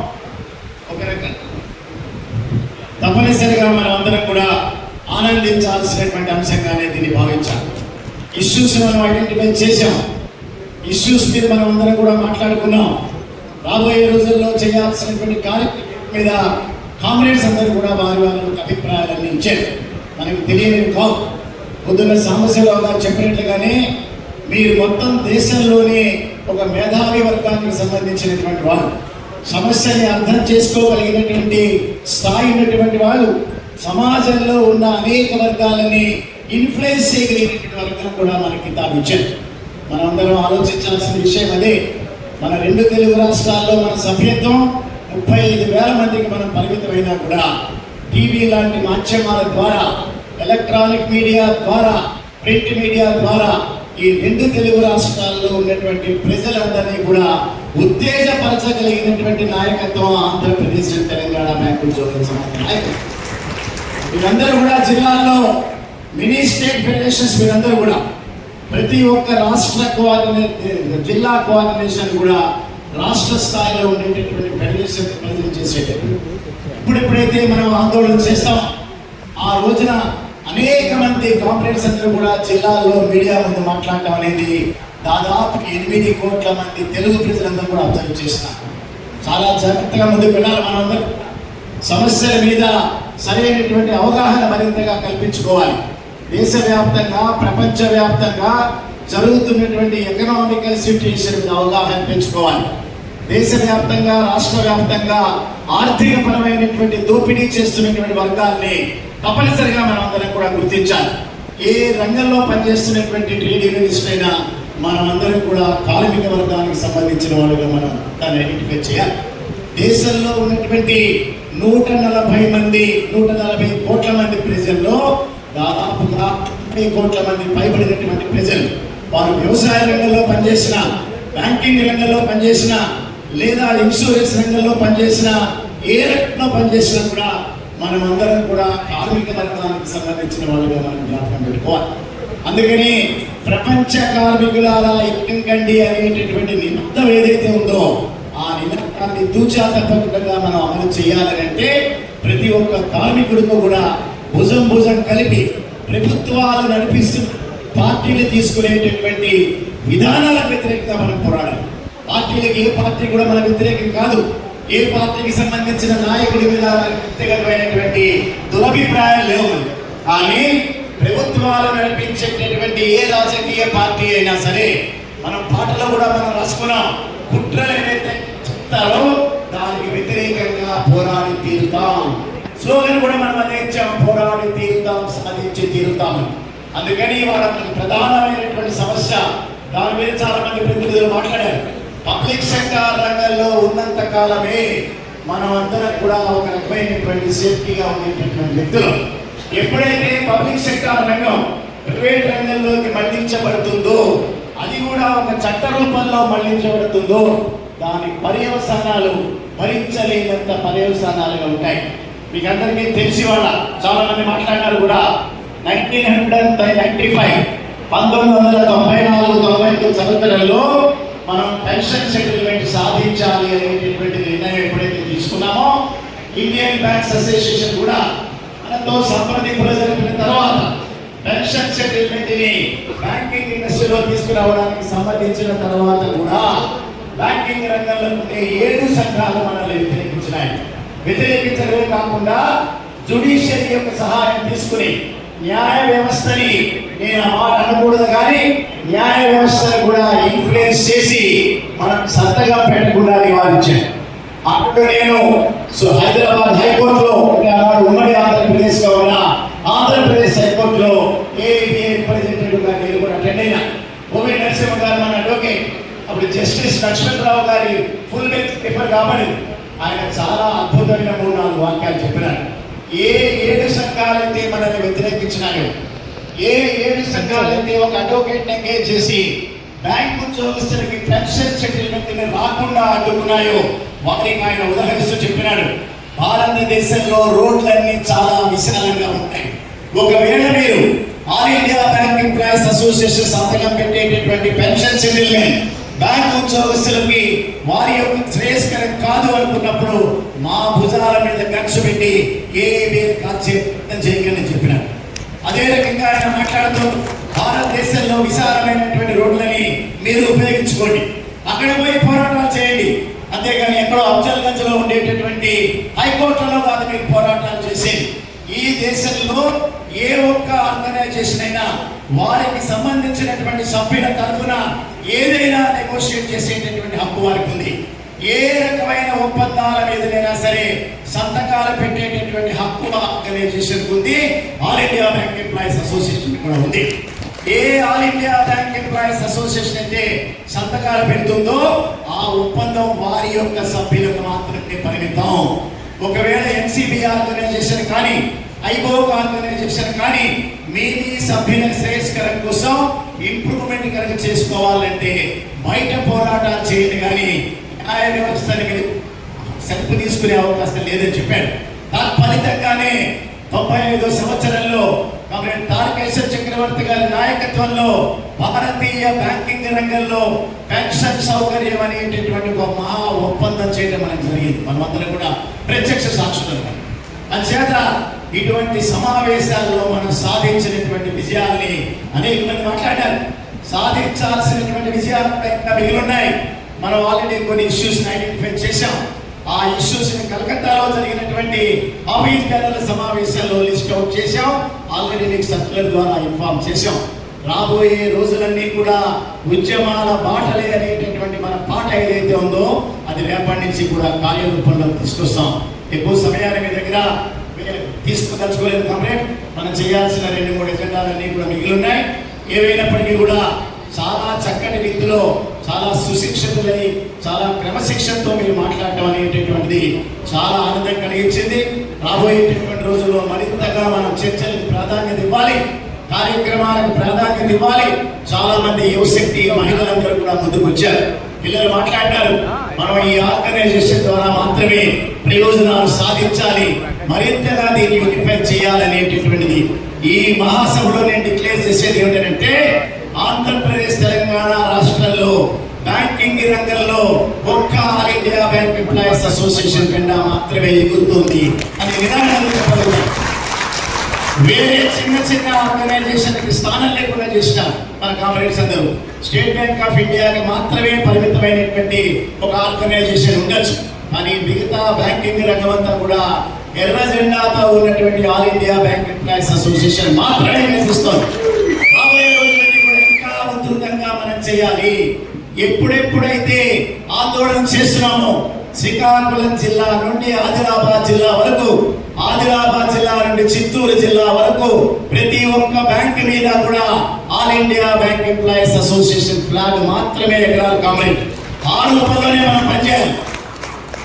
తప్పనిసరిగా మనం అందరం కూడా ఆనందించాల్సినటువంటి అంశంగానే దీన్ని భావించాలి. ఇష్యూస్ మనం ఐడెంటిఫై చేశాం, ఇష్యూస్ మీద మనం అందరం కూడా మాట్లాడుకున్నాం. రాబోయే రోజుల్లో చేయాల్సినటువంటి కార్యక్రమం మీద కామ్రేడ్స్ అందరూ కూడా వారి అభిప్రాయాలన్నీ ఇచ్చారు. మనకు తెలియని కాదు. పొద్దున్న సాంబశివరావు గారు చెప్పినట్లుగానే మీరు మొత్తం దేశంలోనే ఒక మేధావి వర్గానికి సంబంధించినటువంటి వాళ్ళు, సమస్యని అర్థం చేసుకోగలిగినటువంటి స్థాయి ఉన్నటువంటి వాళ్ళు, సమాజంలో ఉన్న అనేక వర్గాలని ఇన్ఫ్లుయెన్స్ చేయగలిగినటువంటి వర్గం కూడా మనకి తాగిచ్చారు. మనం అందరం ఆలోచించాల్సిన విషయం అదే. మన 2 తెలుగు రాష్ట్రాల్లో మన సభ్యత్వం 35,000 మందికి మనం పరిమితమైనా కూడా టీవీ లాంటి మాధ్యమాల ద్వారా, ఎలక్ట్రానిక్ మీడియా ద్వారా, ప్రింట్ మీడియా ద్వారా ఈ 2 తెలుగు రాష్ట్రాల్లో ఉన్నటువంటి ప్రజలందరినీ కూడా ఉత్తేజపరచగలిగినటువంటి నాయకత్వం ఆంధ్రప్రదేశ్ తెలంగాణ బ్యాంకు ఉద్యోగుల సంస్థ నాయకత్వం. మీరందరూ కూడా జిల్లాల్లో మినీ స్టేట్ ఫెడరేషన్స్, మీరందరూ కూడా ప్రతి ఒక్క రాష్ట్ర జిల్లా కోఆర్డినేషన్ కూడా రాష్ట్ర స్థాయిలో ఉండేటటువంటి ఫెడరేషన్ ప్రజెంట్ చేసేటప్పుడు ఇప్పుడెప్పుడైతే మనం ఆందోళన చేస్తాం, ఆ రోజున అనేక మంది కాంప్లైంట్స్ అందరూ కూడా జిల్లాల్లో మీడియా ముందు మాట్లాడటం అనేది దాదాపు 8 కోట్ల మంది తెలుగు ప్రజలందరూ కూడా అబ్జర్వ్ చేస్తున్నారు. చాలా జాగ్రత్తగా ముందుకు వెళ్ళాలి. మనందరూ సమస్యల మీద సరైనటువంటి అవగాహన మరింతగా కల్పించుకోవాలి. దేశవ్యాప్తంగా, ప్రపంచవ్యాప్తంగా జరుగుతున్నటువంటి ఎకనామికల్ సిట్యుయేషన్ మీద అవగాహన పెంచుకోవాలి. దేశవ్యాప్తంగా, రాష్ట్ర వ్యాప్తంగా ఆర్థికపరమైనటువంటి దోపిడీ చేస్తున్నటువంటి వర్గాల్ని తప్పనిసరిగా మనం అందరం కూడా గుర్తించాలి. ఏ రంగంలో పనిచేస్తున్నటువంటి ట్రేడ్ యూనియనిస్ట్ అయినా మనం అందరం కూడా కార్మిక వర్గానికి సంబంధించిన వాళ్ళుగా మనం దాన్ని ఐడెంటిఫై చేయాలి. దేశంలో ఉన్నటువంటి 140 కోట్ల మంది ప్రజల్లో దాదాపుగా 30 కోట్ల మంది పైబడినటువంటి ప్రజలు, వారు వ్యవసాయ రంగంలో పనిచేసిన, బ్యాంకింగ్ రంగంలో పనిచేసిన, లేదా ఇన్సూరెన్స్ రంగంలో పనిచేసిన, ఏ రంగంలో పనిచేసినా కూడా మనం అందరం కూడా కార్మిక వర్గానికి సంబంధించిన వాళ్ళుగా మనం జ్ఞాపకం పెట్టుకోవాలి. అందుకని ప్రపంచ కార్మికులారా ఎక్కండి అనేటటువంటి నినాదం ఏదైతే ఉందో ఆ నినాదాన్ని తూచా తప్పకుండా మనం అమలు చేయాలంటే ప్రతి ఒక్క కార్మికుడితో కూడా భుజం కలిపి ప్రభుత్వాలు నడిపిస్తున్న పార్టీలు తీసుకునేటటువంటి విధానాలకు వ్యతిరేకంగా మనం పోరాడాలి. పార్టీలకు ఏ పార్టీ కూడా మన వ్యతిరేకం కాదు. ఏ పార్టీకి సంబంధించిన నాయకుడి మీద వ్యక్తిగతమైనటువంటి దురభిప్రాయాలు లేవు. కానీ ప్రభుత్వాలు నడిపించేటటువంటి ఏ రాజకీయ పార్టీ అయినా సరే, మనం పాటలో కూడా మనం రాసుకున్నాం, కుట్రలు ఏదైతే చెప్తారో దానికి వ్యతిరేకంగా పోరాడి తీరుతాం. స్లోగన్ కూడా మనం అదే ఇచ్చాం, పోరాడి తీరుతాం, సాధించి తీరుతామని. అందుకని వాళ్ళకి ప్రధానమైనటువంటి సమస్య, దాని మీద చాలా మంది ప్రతినిధులు మాట్లాడారు. పబ్లిక్ సెక్టార్ రంగంలో ఉన్నంత కాలమే మనం అందరం కూడా ఒక రకమైనటువంటి సేఫ్టీగా ఉండేటటువంటి వ్యక్తులు. ఎప్పుడైతే పబ్లిక్ సెక్టార్ రంగం ప్రైవేట్ రంగంలోకి మళ్లించబడుతుందో, అది కూడా ఒక చట్ట రూపంలో మళ్లించబడుతుందో, దాని పర్యవసానాలు భరించలేనంత పర్యవసానాలుగా ఉంటాయి. మీకు అందరికీ తెలిసి వాళ్ళ చాలా మంది మాట్లాడినారు కూడా. 1995 1994-95 సంవత్సరంలో మనం పెన్షన్ సెటిల్మెంట్ సాధించాలి అనేటటువంటి నిర్ణయం ఎప్పుడైతే తీసుకున్నామో, ఇండియన్ బ్యాంక్స్ అసోసియేషన్ కూడా మనతో సంప్రదింపులు జరిపిన తర్వాత పెన్షన్ సెటిల్మెంట్ ని బ్యాంకింగ్ ఇండస్ట్రీలో తీసుకురావడానికి సంబంధించిన తర్వాత కూడా బ్యాంకింగ్ రంగంలో ఉండే 7 సంఘాలు మనల్ని వ్యతిరేకించడమే కాకుండా జుడిషియరీ యొక్క సహాయం తీసుకుని న్యాయ వ్యవస్థని, నేను ఆ మాట అనకూడదు కానీ న్యాయ వ్యవస్థను కూడా ఇన్ఫ్లుయెన్స్ చేసి మనం సత్తగా పెట్టకుండా నివారించాను. అప్పుడు నేను హైదరాబాద్ హైకోర్టులో, ఉమ్మడి ఆంధ్రప్రదేశ్ లో ఉన్న ఆంధ్రప్రదేశ్ హైకోర్టులో ఏఐబిఏ రిప్రజెంటేటివ్ గా నేను కూడా అటెండ్ అయినా. ఓవి నరసింహ గారు మన అడ్వకేట్, అప్పుడు జస్టిస్ లక్ష్మణరావు గారి ఫుల్ బెంచ్ పేపర్ కాబట్టి ఆయన చాలా అద్భుతమైన 3-4 వాక్యాలు చెప్పినారు. ఏ 7 సంఘాలైతే మనల్ని వ్యతిరేకించినాయో, ఏ 7 సంఘాలైతే ఒక అడ్వకేట్ ఎంగేజ్ చేసి బ్యాంక్ ఉద్యోగస్తులకి పెన్షన్ సెటిల్మెంట్ రాకుండా అడ్డుకున్నాయో వారికి ఆయన ఉదాహరిస్తూ చెప్పినాడు. భారతదేశంలో రోడ్లన్నీ చాలా విశాలంగా ఉంటాయి. ఒకవేళ మీరు all India bank employees association సంతకం పెట్టేటటువంటి పెన్షన్ సెటిల్మెంట్ బ్యాంకు ఉద్యోగస్తులకి వారి యొక్క శ్రేయస్కరం కాదు అనుకున్నప్పుడు మా భుజాల మీద ఖర్చు పెట్టి ఏ ప్రయత్నం చేయకని చెప్పినారు. అదే రకంగా ఆయన మాట్లాడుతూ భారతదేశంలో విశాలమైనటువంటి రోడ్లని మీరు ఉపయోగించుకోండి, అక్కడ పోయి పోరాటాలు చేయండి, అంతేగాని ఎక్కడో అఫ్జల్గంజ్ లో ఉండేటటువంటి హైకోర్టులో కాదు మీరు పోరాటాలు చేసేది. ఈ దేశంలో ఏ ఒక్క ఆర్గనైజేషన్ అయినా వారికి సంబంధించినటువంటి సభ్యుల తరఫున ఏదైనా నెగోషియేట్ చేసేటటువంటి హక్కు వారికి ఉంది. ఏ రకమైన ఒప్పందాల మీదనైనా సరే సంతకాలు పెట్టేటటువంటి హక్కు ఆర్గనైజేషన్ ఉంది. All India bank employees association కూడా ఉంది. ఏ all India bank employees association అయితే సంతకాలు పెడుతుందో ఆ ఒప్పందం వారి యొక్క సభ్యులకు మాత్రమే పరిమితం. ఒకవేళ ఎన్సిబి ఆర్గనైజేషన్ కానీ ఐబోక్ ఆర్గనైజేషన్ కానీ మీ సభ్యుల శ్రేయస్కరం కోసం ఇంప్రూవ్మెంట్ కనుక చేసుకోవాలంటే బయట పోరాటాలు చేయండి, కానీ న్యాయ వ్యవస్థని సెల్ఫ్ తీసుకునే అవకాశం లేదని చెప్పాడు. తత్ఫలితంగానే 95 సంవత్సరంలో కామ్రేడ్ తారకేశ్వర చక్రవర్తి గారి నాయకత్వంలో భారతీయ బ్యాంకింగ్ రంగంలో పెన్షన్ సౌకర్యం అనేటటువంటి ఒక మహా ఒప్పందం చేయడం మనకు జరిగింది. మనమందరం కూడా ప్రత్యక్ష సాక్షులు. అంచేత ఇటువంటి సమావేశాల్లో మనం సాధించినటువంటి విజయాల్ని అనేక మంది మాట్లాడారు. సాధించాల్సినటువంటి విజయాలు మిగిలిన్నాయి. మనం ఆల్రెడీ కొన్ని ఇష్యూస్ ఐడెంటిఫై చేశాం. ఆ ఇష్యూస్ ని కలకత్తాలో జరిగినటువంటి ఆఫీస్ బేరర్ల సమావేశాల్లో లిస్ట్ అవుట్ చేశాం. ఆల్రెడీ మీకు సర్క్యులర్ ద్వారా ఇన్ఫార్మ్ చేశాం. రాబోయే రోజులన్నీ కూడా ఉద్యమాల బాటలే అనేటటువంటి మన పాట ఏదైతే ఉందో అది రేపటి నుంచి కూడా కార్యరూపంలో తీసుకొస్తాం. ఎక్కువ సమయాన్ని మీ దగ్గర తీసుకుదలుచుకోలేదు కామ్రేడ్. మనం చేయాల్సిన 2-3 ఎజెండాలన్నీ కూడా మిగిలిన్నాయి. ఏవైనప్పటికీ కూడా చాలా చక్కటి రీతిలో చాలా సుశిక్షితులై చాలా క్రమశిక్షణతో మీరు మాట్లాడటం అనేటటువంటిది చాలా ఆనందం కలిగించింది. రాబోయేటటువంటి రోజుల్లో మరింతగా మనం చర్చలకు ప్రాధాన్యత ఇవ్వాలి, కార్యక్రమాలకు ప్రాధాన్యత ఇవ్వాలి. చాలా మంది యువశక్తి మహిళలందరూ కూడా ముందుకు వచ్చారు. పిల్లలు మాట్లాడారు, మనం ఈ ఆర్గనైజేషన్ ద్వారా మాత్రమే ప్రయోజనాలు సాధించాలి, మరింతగా దీన్ని యూనిఫై చేయాలనేటటువంటిది ఈ మహాసభలో నేను డిక్లేర్ చేసేది ఏమిటంటే ఆంధ్రప్రదేశ్ తెలంగాణ రాష్ట్రాల్లో బ్యాంకింగ్ రంగంలో ఒక్క all India bank employees association జెండా మాత్రమే ఎగురుతుంది అని నిదానంగా చెప్పగలుగుతాం. వేరే చిన్న చిన్న ఆర్గనైజేషన్ కి స్థానం లేకుండా చేసిన మన కామ్రేడ్స్ అందరూ స్టేట్ బ్యాంక్ ఆఫ్ ఇండియాకి మాత్రమే పరిమితమైనటువంటి ఒక ఆర్గనైజేషన్ ఉండొచ్చు, కానీ మిగతా బ్యాంకింగ్ రంగం అంతా కూడా ఎర్ర జెండాతో ఉన్నటువంటి all India bank employees association మాత్రమే కనిపిస్తోంది. రాబోయే రోజులన్నీ కూడా ఇంకా ఉధృతంగా మనం చేయాలి. ఎప్పుడెప్పుడైతే ఆందోళన చేస్తున్నామో శ్రీకాకుళం జిల్లా నుండి ఆదిలాబాద్ జిల్లా వరకు, ఆదిలాబాద్ జిల్లా నుండి చిత్తూరు జిల్లా వరకు ప్రతి ఒక్క బ్యాంక్ మీద కూడా all India bank employees association flag మాత్రమే ఎగరాలి. కామ్రేడ్ ఆ రూపంలోనే మనం పనిచేయాలి.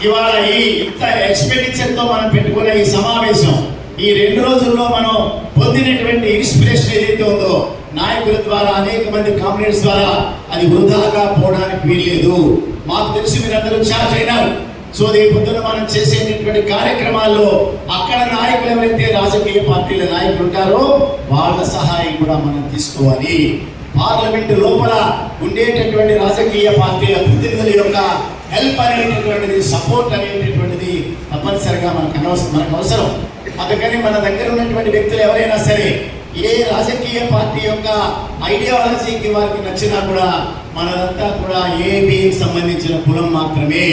ఇవాళ ఈ ఇంత ఎక్స్పెక్టేషన్ తో మనం పెట్టుకునే ఈ సమావేశం, ఈ 2 రోజుల్లో మనం పొందినటువంటి ఇన్స్పిరేషన్ ఏదైతే ఉందో నాయకుల ద్వారా, అనేక మంది కామ్రేడ్స్ ద్వారా అది వృధాగా పోవడానికి వీల్లేదు. మాకు తెలిసి మీరందరూ చార్జ్ అయినారు. సో రేపు పొద్దున మనం చేసేటటువంటి కార్యక్రమాల్లో అక్కడ నాయకులు ఎవరైతే రాజకీయ పార్టీల నాయకులు ఉంటారో వాళ్ళ సహాయం కూడా మనం తీసుకోవాలి. పార్లమెంటు లోపల ఉండేటటువంటి రాజకీయ పార్టీల ప్రతినిధుల యొక్క హెల్ప్ అనేటటువంటిది, సపోర్ట్ అనేటటువంటిది తప్పనిసరిగా మనకు అవసరం. అందుకని మన దగ్గర ఉన్నటువంటి వ్యక్తులు ఎవరైనా సరే ఏ రాజకీయ పార్టీ యొక్క ఐడియాలజీకి వారికి నచ్చినా కూడా మనదంతా కూడా ఏబికి సంబంధించిన కులం మాత్రమే,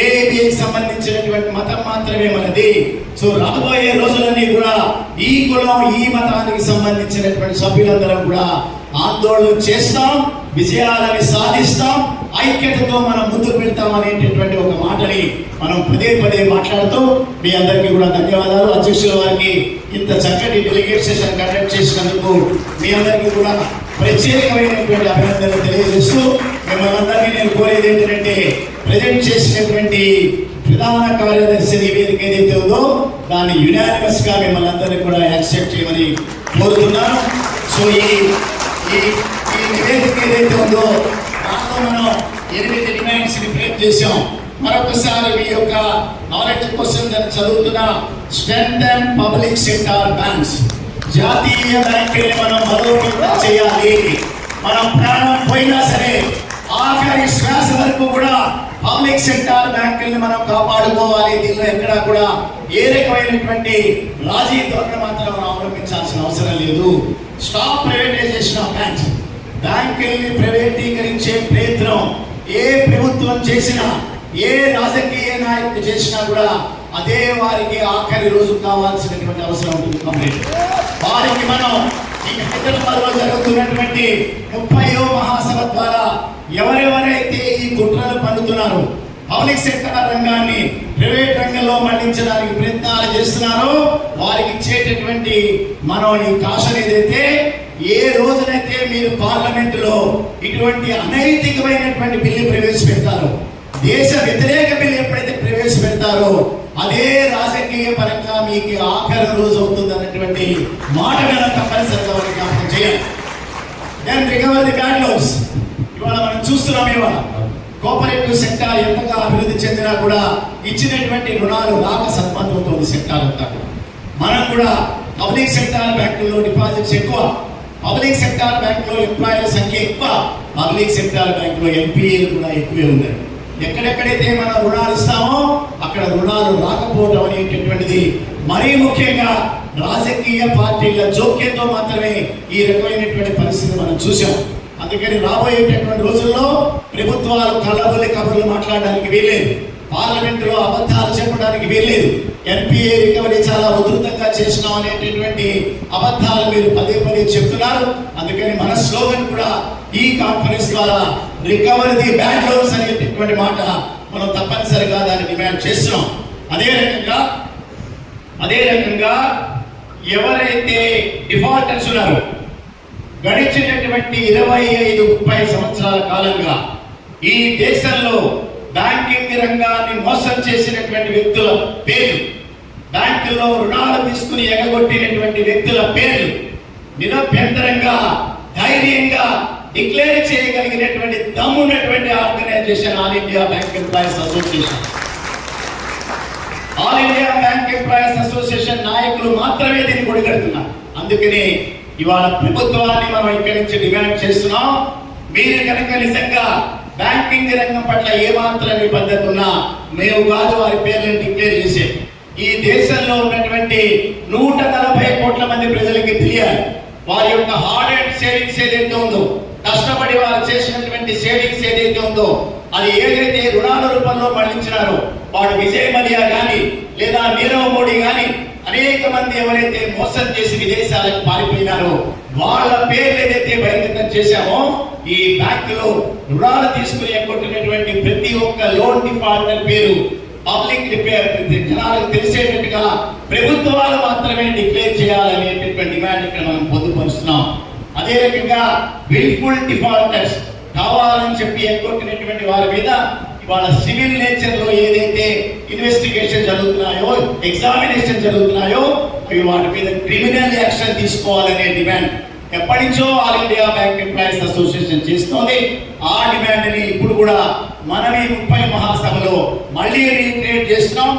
ఏబికి సంబంధించినటువంటి మతం మాత్రమే మనది. సో రాబోయే రోజులన్నీ కూడా ఈ కులం ఈ మతానికి సంబంధించినటువంటి సభ్యులందరం కూడా ఆందోళన చేస్తాం, విజయాలని సాధిస్తాం, ఐక్యతతో మనం ముందుకు పెడతాం అనేటటువంటి ఒక మాటని మనం పదే మాట్లాడుతూ మీ అందరికీ కూడా ధన్యవాదాలు. అధ్యక్షుల వారికి ఇంత చక్కటి డెలిగేట్ సెషన్ కండక్ట్ చేసినందుకు మీ అందరికీ కూడా ప్రత్యేకమైనటువంటి అభినందనలు తెలియజేస్తూ మిమ్మల్ని అందరినీ నేను కోరేది ఏంటంటే ప్రజెంట్ చేసినటువంటి ప్రధాన కార్యదర్శి నివేదిక ఏదైతే ఉందో దాన్ని యునానిమస్ గా మిమ్మల్ని అందరినీ కూడా యాక్సెప్ట్ చేయమని కోరుతున్నాను. సో ఈ నివేదిక ఏదైతే ఉందో దాంట్లో మనం 8 డిమాండ్స్ ని ఫ్రేమ్ చేశాం. మరొకసారి మీ యొక్క నాలెడ్జ్ కోసం దాన్ని చదువుతున్నా. స్ట్రెంథెన్ పబ్లిక్ సెక్టార్ బ్యాంక్స్, జాతీయ బ్యాంకుల్ని మనం బలోపేతం చేయాలి. మనం ప్రాణం పోయినా సరే ఆఖరి శ్వాస వరకు కూడా పబ్లిక్ సెక్టార్ బ్యాంకుల్ని మనం కాపాడుకోవాలి. దీనిలో ఎక్కడా కూడా ఏ రకమైనటువంటి రాజీ ధోరణి మాత్రం మనం అవలంబించాల్సిన అవసరం లేదు. Stop privatization of banks. బ్యాంకుల్ని ప్రైవేటీకరించే ప్రయత్నం ఏ ప్రభుత్వం చేసినా, ఏ రాజకీయ నాయకుడు చేసినా కూడా అదే వారికి ఆఖరి రోజు కావాల్సినటువంటి అవసరం ఉంటుంది. కంప్లీట్ వారికి మనం ఈ హైదరాబాద్లో జరుగుతున్నటువంటి 30వ మహాసభ ద్వారా ఎవరెవరైతే ఈ కుట్రలు పన్నుతున్నారో, పబ్లిక్ సెక్టర్ రంగాన్ని ప్రైవేట్ రంగంలో మళ్లించడానికి ప్రయత్నాలు చేస్తున్నారో వారికి ఇచ్చేటటువంటి మనం ఈ కాషన్ ఏదైతే, ఏ రోజునైతే మీరు పార్లమెంటులో ఇటువంటి అనైతికమైనటువంటి బిల్లు ప్రవేశపెడతారో, దేశ వ్యతిరేక బిల్లు ఎప్పుడైతే ప్రవేశపెడతారో అదే రాజకీయ పరంగా మీకు ఆఖరి రోజు అవుతుంది అన్నటువంటి మాట మీద తప్పనిసరిగా జ్ఞాపకం చేయాలి. Then recover the bad loans. ఇవాళ మనం చూస్తున్నాం, ఇవాళ కోఆపరేటివ్ సెక్టార్ ఎంతగా అభివృద్ధి చెందినా కూడా ఇచ్చినటువంటి రుణాలు రాక సత్మతవుతోంది సెక్టార్ అంతా. మనం కూడా పబ్లిక్ సెక్టార్ బ్యాంకుల్లో డిపాజిట్స్ ఎక్కువ, పబ్లిక్ సెక్టార్ బ్యాంకులో ఎంప్లాయీల సంఖ్య ఎక్కువ, పబ్లిక్ సెక్టార్ బ్యాంకులో ఎంపీఏలు కూడా ఎక్కువే ఉన్నాయి. ఎక్కడెక్కడైతే మనం రుణాలు ఇస్తామో అక్కడ రుణాలు రాకపోవడం అనేటటువంటిది మరీ ముఖ్యంగా రాజకీయ పార్టీల జోక్యంతో మాత్రమే ఈ రకమైనటువంటి పరిస్థితి మనం చూసాం. అందుకని రాబోయేటటువంటి రోజుల్లో ప్రభుత్వాలు కళ్ళబొల్లి కబుర్లు మాట్లాడడానికి వీల్లేదు, పార్లమెంటులో అబద్ధాలు చెప్పడానికి వీల్లేదు. ఎన్పిఏ రికవరీ చాలా ఉధృతంగా చేసినాం అనేటటువంటి అబద్ధాలు మీరు పదే పదే చెప్తున్నారు. అందుకని మన స్లోగన్ కూడా ఈ కాన్ఫరెన్స్ ద్వారా రికవర్ ది బ్యాడ్ లోన్స్ అనేటటువంటి మాట మనం తప్పనిసరిగా దాన్ని డిమాండ్ చేస్తున్నాం. అదే రకంగా ఎవరైతే డిఫాల్టర్స్ ఉన్నారో, గడిచినటువంటి 25-30 సంవత్సరాల కాలంగా ఈ దేశంలో బ్యాంకింగ్ రంగాన్ని మోసం చేసినటువంటి వ్యక్తుల పేర్లు, బ్యాంకుల్లో రుణాలు తీసుకుని ఎగగొట్టినటువంటి వ్యక్తుల పేర్లు నిరభ్యంతరంగా ధైర్యంగా డిక్లేర్ చేయగలిగినటువంటి దమ్మున్నటువంటి organization all India bank employees association. All India bank employees association నాయకులు మాత్రమే దీన్ని కొడిగడుతున్నారు. అందుకని ఇవాళ ప్రభుత్వాన్ని మనం ఇక్కడి నుంచి డిమాండ్ చేస్తున్నాం. మీరు కనుక నిజంగా బ్యాంకింగ్ రంగం పట్ల ఏమాత్రం నిబద్ధత ఉన్నా మేము కాదు వారి పేర్లను డిక్లేర్ చేసే. ఈ దేశంలో ఉన్నటువంటి 140 కోట్ల మంది ప్రజలకి తెలియాలి వారి యొక్క హార్డ్ అండ్ సేవింగ్స్ ఏదైతే ఉందో, కష్టపడి వారు చేసినటువంటి సేవింగ్స్ ఏదైతే ఉందో, అది ఏదైతే రుణాల రూపంలో మళ్లించినారో, వాడు విజయ్ మల్యా కానీ లేదా నీరవ్ మోడీ కానీ అనేక మంది ఎవరైతే మోసం చేసి విదేశాలకు పారిపోయినారో వాళ్ళ పేర్లు ఏదైతే బహిర్గతం చేశామో, ఈ బ్యాంకులో రుణాలు తీసుకుని ఎగ్గొట్టినటువంటి ప్రతి ఒక్క లోన్ డిఫాల్టర్ పేరు పబ్లిక్ జనాలకు తెలిసేటట్టుగా ప్రభుత్వాలు మాత్రమే డిక్లేర్ చేయాలనేటటువంటి డిమాండ్ ఇక్కడ మనం పొందుపరుస్తున్నాం. అదే రకంగా విల్ఫుల్ డిఫాల్టర్స్ కావాలని చెప్పి ఎగ్గొట్టినటువంటి వారి మీద ఇవాళ సివిల్ నేచర్ లో ఏదైతే ఇన్వెస్టిగేషన్ జరుగుతున్నాయో, ఎగ్జామినేషన్ జరుగుతున్నాయో, వాటి మీద క్రిమినల్ యాక్షన్ తీసుకోవాలనే డిమాండ్ ఎప్పటి నుంచో all India bank employees association చేస్తోంది. ఆ డిమాండ్ ని ఇప్పుడు కూడా మనం ఈ 30 మహాసభలో మళ్ళీ రీక్రియేట్ చేస్తున్నాం.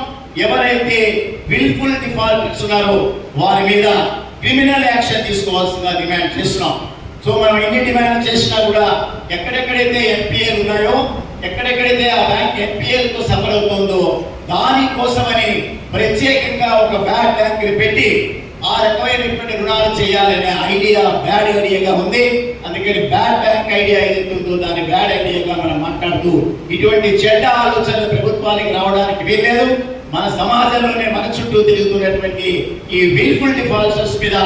ఎవరైతే విల్ఫుల్ డిఫాల్టర్స్ ఉన్నారో వారి మీద క్రిమినల్ యాక్షన్ తీసుకోవాల్సిందిగా డిమాండ్ చేస్తున్నాం. సో మనం ఎన్ని డిమాండ్ చేసినా కూడా ఎక్కడెక్కడైతే ఎన్పిఎల్ ఉన్నాయో, ఎక్కడెక్కడైతే ఆ బ్యాంక్ ఎన్పిఎల్ తో సఫర్ అవుతుందో దానికోసమని ప్రత్యేకంగా ఒక బ్యాడ్ బ్యాంక్ పెట్టి ఆ రకమైనటువంటి రుణాలు చేయాలనే ఐడియా బ్యాడ్ ఐడియాగా ఉంది. అందుకని బ్యాడ్ బ్యాంక్ ఐడియా ఏదైతే ఉందో దాని బ్యాడ్ ఐడియాగా మనం మాట్లాడుతూ ఇటువంటి చెడ్డ ఆలోచనలు ప్రభుత్వానికి రావడానికి వీల్లేదు. మన సమాజంలోనే మన చుట్టూ తిరుగుతున్నటువంటి ఈ విల్ఫుల్ డిఫాల్టర్స్ మీద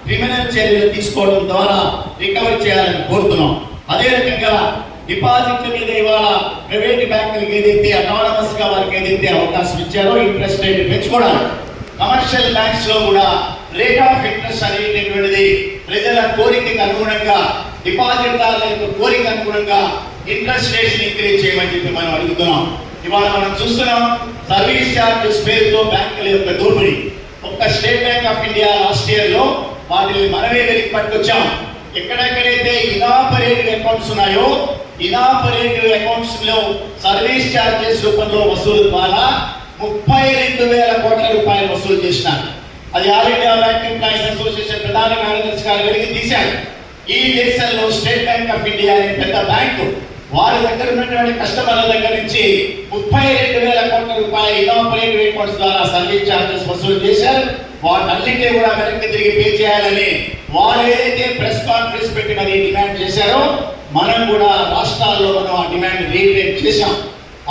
క్రిమినల్ చర్యలు తీసుకోవడం ద్వారా రికవరీ చేయాలని కోరుతున్నాం. అదే రకంగా డిపాజిట్ల మీద ఇవాళ ప్రైవేట్ బ్యాంకులకు ఏదైతే అనానమస్ గా వారికి ఏదైతే అవకాశం ఇచ్చారో ఇంట్రెస్ట్ రేట్ పెంచుకోవడానికి, కమర్షియల్ బ్యాంక్స్ లో కూడా రేట్ ఆఫ్ ఇంట్రెస్ట్ అనేటటువంటిది ప్రజల కోరికకు అనుగుణంగా, డిపాజిట్దారుల యొక్క కోరిక అనుగుణంగా ఇంట్రెస్ట్ రేట్స్ ఇంక్రీజ్ చేయమని చెప్పి మనం అడుగుతున్నాం. ఇవాళ మనం చూస్తున్నాం సర్వీస్ చార్జెస్ పేరుతో బ్యాంకుల యొక్క దోపిడీ. ఒక్క state bank of India last year లో వాటిని మనమే వెలికి పట్టుకొచ్చాం. ఎక్కడెక్కడైతే ఇనాపరేటివ్ అకౌంట్స్ ఉన్నాయో ఇనాపరేటివ్ అకౌంట్స్ లో సర్వీస్ చార్జెస్ రూపంలో వసూలు ద్వారా 32,000 కోట్ల రూపాయలు వసూలు చేసినారు. అది all India bank employees association ప్రధాన కార్యదర్శి గారు వెలికి తీశారు. ఈ దేశంలో స్టేట్ బ్యాంక్ ఆఫ్ ఇండియా అనే పెద్ద బ్యాంకు వారి దగ్గర ఉన్నటువంటి కస్టమర్ల దగ్గర నుంచి 32,000 కోట్ల రూపాయల ఇనాపరేటివ్ రికార్డ్స్ ద్వారా సర్వీస్ ఛార్జెస్ వసూలు చేశారు. వాటన్నింటినీ కూడా వెనక్కి తిరిగి పే చేయాలని వారు ఏదైతే ప్రెస్ కాన్ఫరెన్స్ పెట్టి మరి డిమాండ్ చేశారో మనం కూడా రాష్ట్రాల్లో మనం ఆ డిమాండ్ రీట్రేట్ చేశాం.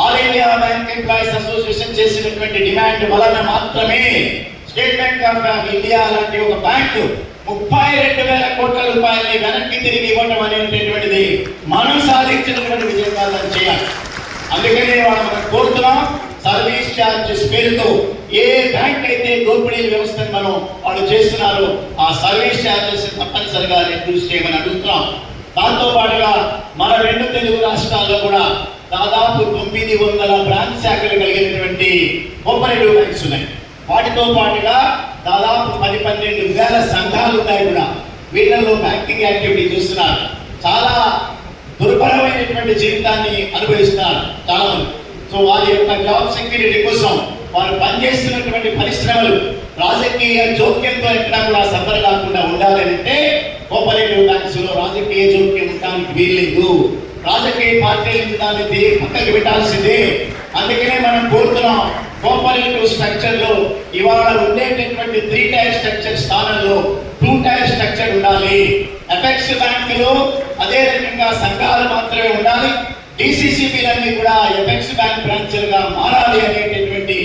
All India bank employees association చేసినటువంటి డిమాండ్ వలన మాత్రమే స్టేట్ బ్యాంక్ ఆఫ్ ఇండియా లాంటి ఒక బ్యాంకు 32,000 కోట్ల రూపాయలని వెనక్కి తిరిగి ఇవ్వడం అనేటటువంటిది మనం సాధించినటువంటి విజయంగా చేయాలి. అందుకనే మనం కోరుతున్నాం, సర్వీస్ ఛార్జెస్ పేరుతో ఏ బ్యాంక్ అయితే దోపిడీ వ్యవస్థను మనం వాళ్ళు చేస్తున్నారో ఆ సర్వీస్ ఛార్జెస్ తప్పనిసరిగా రెడ్యూస్ చేయమని అడుగుతున్నాం. దాంతో పాటుగా మన 2 తెలుగు రాష్ట్రాల్లో కూడా దాదాపు 900 బ్రాంచ్ శాఖలు కలిగినటువంటి కోఆపరేటివ్ బ్యాంక్స్ ఉన్నాయి. వాటితో పాటుగా దాదాపు 10-12,000 సంఘాలు ఉన్నాయి కూడా. వీళ్ళలో బ్యాంకింగ్ యాక్టివిటీ చేస్తున్నారు. చాలా దుర్భరమైనటువంటి జీవితాన్ని అనుభవిస్తున్నారు చాలా మంది. సో వారి యొక్క జాబ్ సెక్యూరిటీ కోసం వారు పనిచేస్తున్నటువంటి పరిశ్రమలు రాజకీయ జోక్యంతో ఎక్కడా కూడా సఫర్ కాకుండా ఉండాలంటే కోఆపరేటివ్ బ్యాంక్స్ లో రాజకీయ జోక్యం ఉండడానికి వీల్లేదు. రాజకీయ పార్టీలు దాన్ని పక్కకి పెట్టాల్సిందే. అందుకనే మనం కోరుతున్నాం, కోఆపరేటివ్ స్ట్రక్చర్ లో ఇవాళ ఉండేటటువంటి 3 టైర్ స్ట్రక్చర్ స్థానంలో 2 టైర్ స్ట్రక్చర్ ఉండాలి. ఎఫెక్స్ బ్యాంకులు అదే రకంగా సంఘాలు మాత్రమే ఉండాలి. డిసిసిబిలన్నీ కూడా ఎఫెక్స్ బ్యాంక్ బ్రాంచ్లుగా మారాలి అనేటటువంటి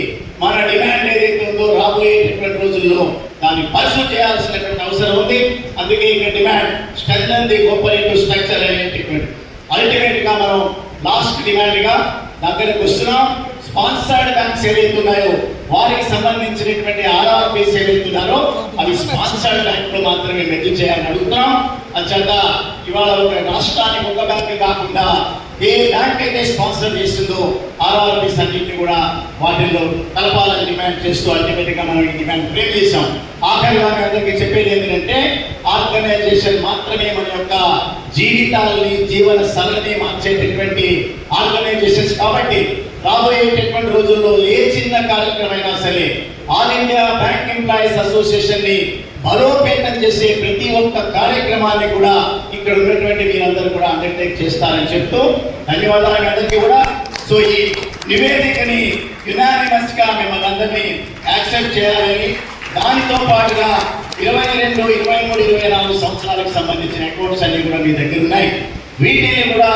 మన డిమాండ్ ఏదైతే ఉందో రాబోయేటటువంటి రోజుల్లో దాన్ని పరిశీలన చేయాల్సినటువంటి అవసరం ఉంది. అందుకే ఇక demand strengthen the cooperative structure అనేటటువంటి అల్టిమేట్ గా మనం లాస్ట్ డిమాండ్ గా దగ్గరకు వస్తున్నాం. స్పాన్సర్డ్ బ్యాంక్స్ ఏవైతే ఉన్నాయో వారికి సంబంధించినటువంటి ఆర్ఆర్పీస్ ఏవైతే ఉన్నారో అవి స్పాన్సర్డ్ బ్యాంక్ లో మాత్రమే మెర్జ్ చేయాలని అడుగుతున్నాం. అంచేత ఇవాళ ఒక రాష్ట్రానికి ఒక బ్యాంక్ కాకుండా ఏ బ్యాంక్ అయితే స్పాన్సర్ చేస్తుందో ఆర్ఆర్పీస్ అన్నింటినీ కూడా వాటిల్లో కలపాలని డిమాండ్ చేస్తూ అల్టిమేట్ గా మనం ఈ డిమాండ్ ఫ్రేమ్ చేశాం. ఆఖరిగా మీ అందరికీ చెప్పేది ఏంటంటే ఆర్గనైజేషన్ మాత్రమే మన యొక్క జీవితాలని జీవన సరళిని మార్చేటటువంటి ఆర్గనైజేషన్స్ కాబట్టి రాబోయేటటువంటి రోజుల్లో ఏ చిన్న కార్యక్రమైనా సరే all India bank employees association ని బలోపేతం చేసే ప్రతి ఒక్క కార్యక్రమాన్ని కూడా ఇక్కడ ఉన్నటువంటి మీరందరూ కూడా అండర్టేక్ చేస్తారని చెప్తూ ధన్యవాదాలు అందరికీ కూడా. సో ఈ నివేదికని యునానిమస్ గా మిమ్మల్ని అందరినీ యాక్సెప్ట్ చేయాలని, దానితో పాటుగా 22, 23, 24 సంవత్సరాలకు సంబంధించిన అకౌంట్స్ అన్ని కూడా మీ దగ్గర ఉన్నాయి. వీటిని కూడా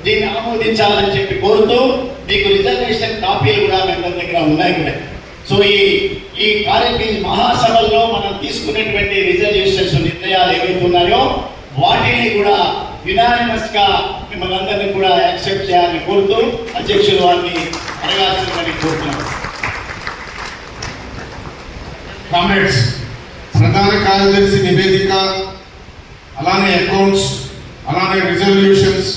దీన్ని ఆమోదించాలని చెప్పి కోరుతూ మీకు రిజర్వేషన్ కాపీలు కూడా మీ అందరి దగ్గర ఉన్నాయి కూడా. సో ఈ మహాసభల్లో మనం తీసుకున్నటువంటి రిజర్వేషన్స్ నిర్ణయాలు ఏవైతే ఉన్నాయో వాటిని కూడా యునానిమస్ గా మిమ్మల్ని అందరినీ కూడా యాక్సెప్ట్ చేయాలని కోరుతూ అధ్యక్షులు వారిని అడగాల్సిందని కోరుతున్నాను. కామ్రేడ్స్, ప్రధాన కార్యదర్శి నివేదిక, అలానే అకౌంట్స్, అలానే రిజల్యూషన్స్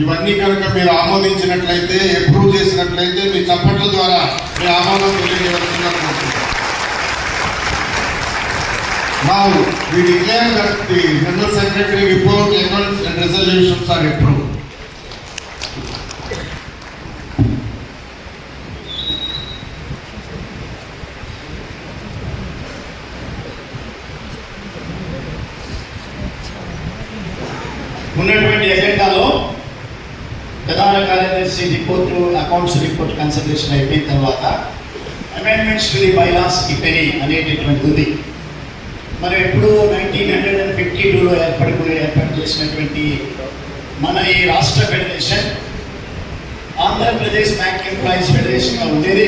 ఇవన్నీ కనుక మీరు ఆమోదించినట్లయితే, అప్రూవ్ చేసినట్లయితే మీ చప్పట్ల ద్వారా మీ ఆమోదం తెలియజేయవలసిందిగా కోరుతున్నాను. Now we declare that the General Secretary report, accounts and resolutions are approved. ఉన్నటువంటి ఎజెండాలో ప్రధాన కార్యదర్శి రిపోర్టు, అకౌంట్స్ రిపోర్ట్ కన్సల్టేషన్ అయిపోయిన తర్వాత amendments to the bylaws if any అనేటటువంటి ఉంది. మనం ఎప్పుడు 1952లో ఏర్పాటు చేసినటువంటి మన ఈ రాష్ట్ర ఫెడరేషన్ ఆంధ్రప్రదేశ్ బ్యాంక్ ఎంప్లాయీస్ ఫెడరేషన్గా ఉండేది.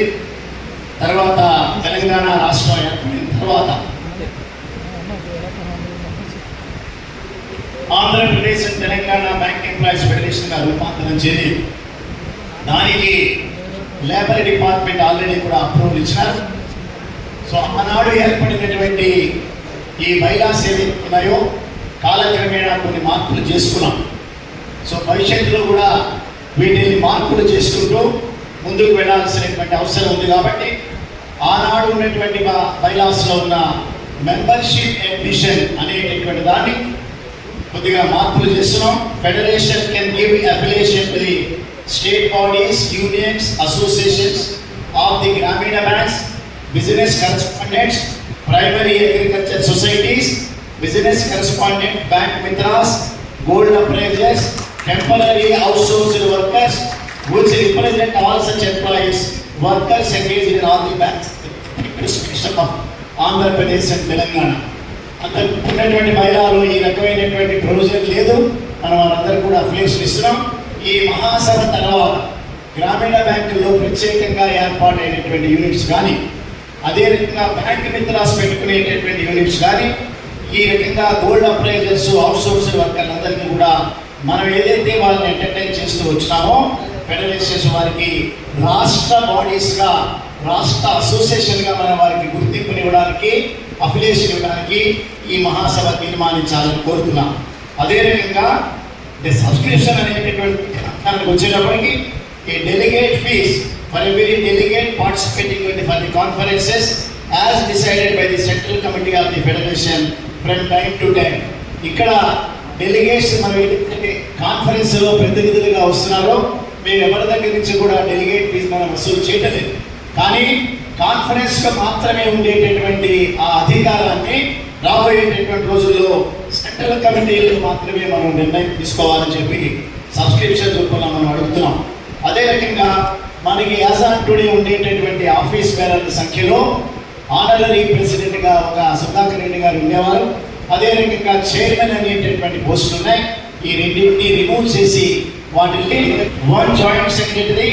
తర్వాత తెలంగాణ రాష్ట్రం ఏర్పడిన తర్వాత Andhra Pradesh and Telangana bank employees ఫెడరేషన్గా రూపాంతరం చెంది దానికి లేబర్ డిపార్ట్మెంట్ ఆల్రెడీ కూడా అప్రూవల్ ఇచ్చినారు. సో ఆనాడు ఏర్పడినటువంటి ఈ బైలాస్ ఏవైతే ఉన్నాయో కాలక్రమేణా కొన్ని మార్పులు చేసుకున్నాం. సో భవిష్యత్తులో కూడా వీటిని మార్పులు చేసుకుంటూ ముందుకు వెళ్ళాల్సినటువంటి అవసరం ఉంది. కాబట్టి ఆనాడు ఉన్నటువంటి బైలాస్లో ఉన్న మెంబర్షిప్ అడ్మిషన్ అనేటటువంటి దాన్ని కొద్దిగా మార్పులు చేస్తున్నాం. Federation can give affiliation to the state bodies, unions, associations of the Gramin banks, business correspondents, primary agriculture societies, business correspondent bank mitras, gold appraisers, temporary outsourced workers, which represent all such employees, workers engaged in all the banks of Andhra Pradesh and Telangana. అంత ఉన్నటువంటి మహిళలు ఈ రకమైనటువంటి provision లేదు. మనం వాళ్ళందరూ కూడా affiliation ఇస్తున్నాం. ఈ మహాసభ తర్వాత గ్రామీణ బ్యాంకుల్లో ప్రత్యేకంగా ఏర్పాటైనటువంటి యూనిట్స్ కానీ, అదే రకంగా బ్యాంక్ మిత్రాస్ పెట్టుకునేటటువంటి యూనిట్స్ కానీ, ఈ రకంగా గోల్డ్ అప్రైజర్స్, అవుట్సోర్స్డ్ వర్కర్లందరికీ కూడా మనం ఏదైతే వాళ్ళని ఎంటర్టైన్ చేస్తూ వచ్చినామో ఫెడరేషన్స్ వారికి రాష్ట్ర బాడీస్గా, రాష్ట్ర అసోసియేషన్గా మనం వారికి గుర్తింపునివ్వడానికి, అఫిలియేషన్ ఇవ్వడానికి ఈ మహాసభ తీర్మానించాలని కోరుతున్నాం. అదే రకంగా సబ్స్క్రిప్షన్ అనేటటువంటి దానికి వచ్చేటప్పటికి a delegate fees for every delegate participating for the conferences as decided by the Central Committee of the Federation from time to time. ఇక్కడ డెలిగేట్స్ మనం ఏదైతే కాన్ఫరెన్స్లో ప్రతినిధులుగా వస్తున్నారో మేము ఎవరి దగ్గర నుంచి కూడా డెలిగేట్ ఫీజు మనం వసూలు చేయలేదు. కానీ కాన్ఫరెన్స్లో మాత్రమే ఉండేటటువంటి ఆ అధికారాన్ని రాబోయేటటువంటి రోజుల్లో సెంట్రల్ కమిటీలు మాత్రమే మనం నిర్ణయం తీసుకోవాలని చెప్పి సబ్స్క్రిప్షన్ రూపంలో మనం అడుగుతున్నాం. అదే రకంగా మనకి యాజ్ ఆన్ టుడే ఉండేటటువంటి ఆఫీస్ బేరర్ల సంఖ్యలో ఆనరరీ ప్రెసిడెంట్గా ఒక సుధాకర్ రెడ్డి గారు ఉండేవారు. అదే రకంగా చైర్మన్ అనేటటువంటి పోస్టులు ఉన్నాయి. ఈ రెండింటిని రిమూవ్ చేసి వాటిని 1 joint secretary,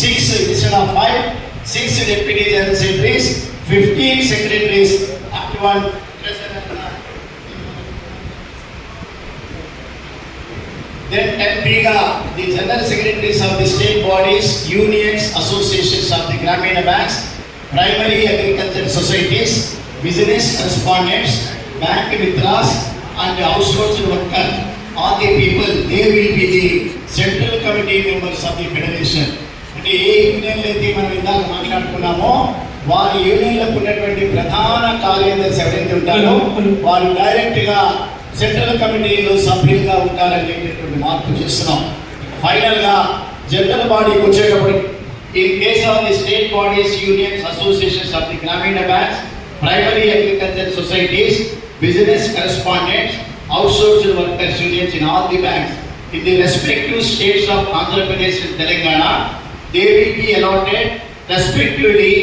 6 instead of 5, 6 deputy general secretaries, 15 secretaries and 1 president. Then 10B-ga the general secretaries of the state bodies, unions, associations of the Gramina banks, primary agricultural societies, business correspondents, bank mitras and outsourced workers. All the people, they will be the central committee members of the federation. అంటే ఏ యూనియన్లు అయితే మనం ఇందాక మాట్లాడుకున్నామో వారి యూనియన్లకు ఉన్నటువంటి ప్రధాన కార్యదర్శి ఎవరైతే ఉంటారో వారు డైరెక్ట్గా సెంట్రల్ కమిటీలో సభ్యులుగా ఉంటారనేటటువంటి మార్పు చేస్తున్నాం. ఫైనల్గా జనరల్ బాడీకి వచ్చేటప్పుడు in case of the state bodies, unions, associations of the Gramin banks, primary agriculture societies, business correspondents, outsourced workers unions in all the banks in the respective states of Andhra Pradesh and Telangana, they will be allotted respectively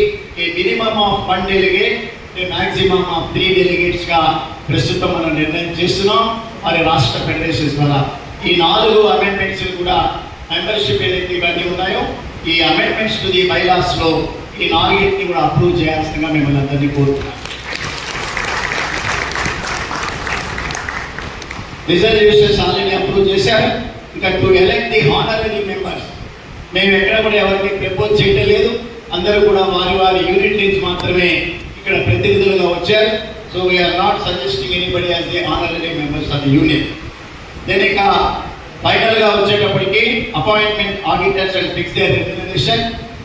a minimum of 1 delegate, a maximum of 3 delegates గా ప్రస్తుతం మనం నిర్ణయం చేస్తున్నాం. మరి రాష్ట్ర federations వల్ల ఈ 4 amendments కూడా మెంబర్షిప్ ఏదైతే ఇవన్నీ ఉన్నాయో ఈ అమెండ్మెంట్స్ టు ది బైలాస్ లో ఈ 4ని కూడా అప్రూవ్ చేయాల్సిందిగా మిమ్మల్ని అందరినీ కోరుతున్నాం. రిజల్యూషన్స్ ఆల్రెడీ అప్రూవ్ చేశారు. ఇంకా to elect the honorary members మేము ఎక్కడ కూడా ఎవరికి ప్రపోజ్ చేయడం లేదు. అందరూ కూడా వారి వారి యూనిట్ నుంచి మాత్రమే ఇక్కడ ప్రతినిధులుగా వచ్చారు. So we are not suggesting anybody as the honorary members of the unit. Then ఇక ఫైనల్గా వచ్చేటప్పటికి appointment auditors and fix the remuneration.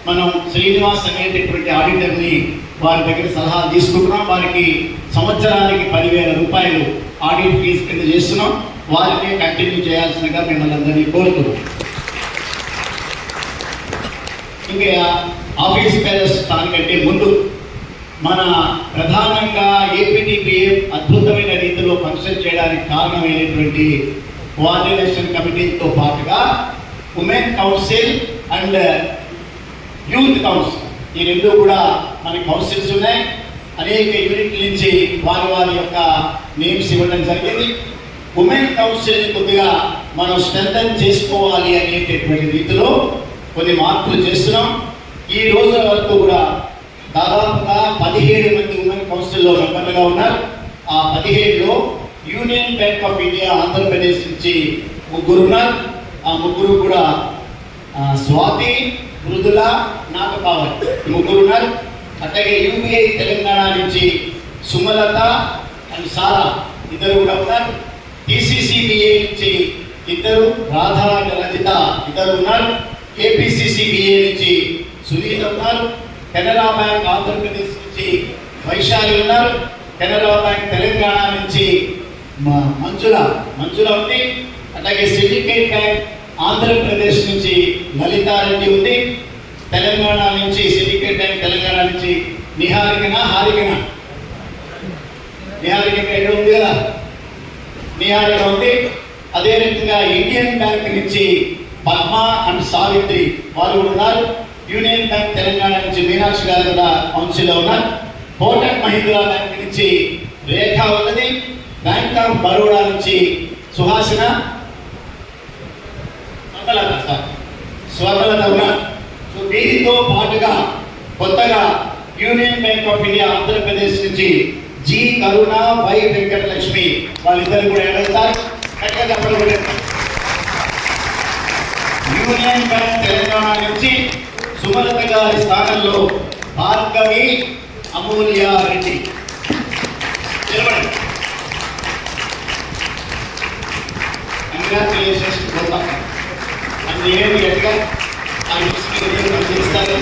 మనం శ్రీనివాస్ అనేటటువంటి ఆడిటర్ని వారి దగ్గర సలహా తీసుకుంటున్నాం. వారికి సంవత్సరానికి 10,000 రూపాయలు ఆడిట్ ఫీజు కింద చేస్తున్నాం. వారిని కంటిన్యూ చేయాల్సిందిగా మిమ్మల్ని అందరినీ కోరుతున్నాం. ఇంకా ఆఫీస్ బేరర్స్ దానికంటే ముందు మన ప్రధానంగా ఏపీటీపీఏ అద్భుతమైన రీతిలో ఫంక్షన్ చేయడానికి కారణమైనటువంటి కోఆర్డినేషన్ కమిటీతో పాటుగా women council and youth council ఈ రెండు కూడా మన కౌన్సిల్స్ ఉన్నాయి. అనేక యూనిట్ల నుంచి వారి యొక్క నేమ్స్ ఇవ్వడం జరిగింది. ఉమెన్ కౌన్సిల్ కొద్దిగా మనం స్ట్రెంథన్ చేసుకోవాలి అనేటటువంటి రీతిలో కొన్ని మార్పులు చేస్తున్నాం. ఈ రోజుల వరకు కూడా దాదాపుగా 17 మంది ఉమెన్ కౌన్సిల్లో మెంబర్లుగా ఉన్నారు. ఆ 17లో union bank of India Andhra Pradesh నుంచి 3 ఉన్నారు. ఆ 3 కూడా స్వాతి, మృదుల, నాకు కావాలి 3 ఉన్నారు. అట్లాగే యూబీఐ తెలంగాణ నుంచి సుమలత అండ్ సారా 2 కూడా ఉన్నారు. టీసీసీబీఏ నుంచి 2, రాధా రజిత 2 ఉన్నారు. ఏపీసీసీబీఏ నుంచి సునీత ఉన్నారు. కెనరా బ్యాంక్ ఆంధ్రప్రదేశ్ నుంచి వైశాలి ఉన్నారు. కెనరా బ్యాంక్ తెలంగాణ నుంచి మంజుల ఉంది. అట్లాగే సిండికేట్ బ్యాంక్ ఆంధ్రప్రదేశ్ నుంచి లలితారెడ్డి ఉంది. తెలంగాణ నుంచి సిండికేట్ బ్యాంక్ తెలంగాణ నుంచి నిహారిక ఎక్కడ ఉంది కదా, నిహారిక ఉంది. అదే రకంగా ఇండియన్ బ్యాంక్ నుంచి పద్మ అండ్ సావిత్రి వారు కూడా ఉన్నారు. యూనియన్ బ్యాంక్ తెలంగాణ నుంచి మీనాక్షి గారు కూడా కౌన్సిల్లో ఉన్నారు. కోటక్ మహీంద్రా బ్యాంక్ నుంచి రేఖ ఉన్నది. బ్యాంక్ ఆఫ్ బరోడా నుంచి సుహాసిన స్వర్ణలత ఉన్నారు. సో దీనితో పాటుగా కొత్తగా union bank of India Andhra Pradesh నుంచి జి కరుణ, వై వెంకటలక్ష్మి వాళ్ళిద్దరు కూడా ఎడతారు. యూనియన్ బ్యాంక్ తెలంగాణ నుంచి సుమలత గారి స్థానంలో భార్గవి అమూల్య రెడ్డి. కంగ్రాచులేషన్స్ పోతాం అది ఏమి గట్టిగా పనిచేస్తారు.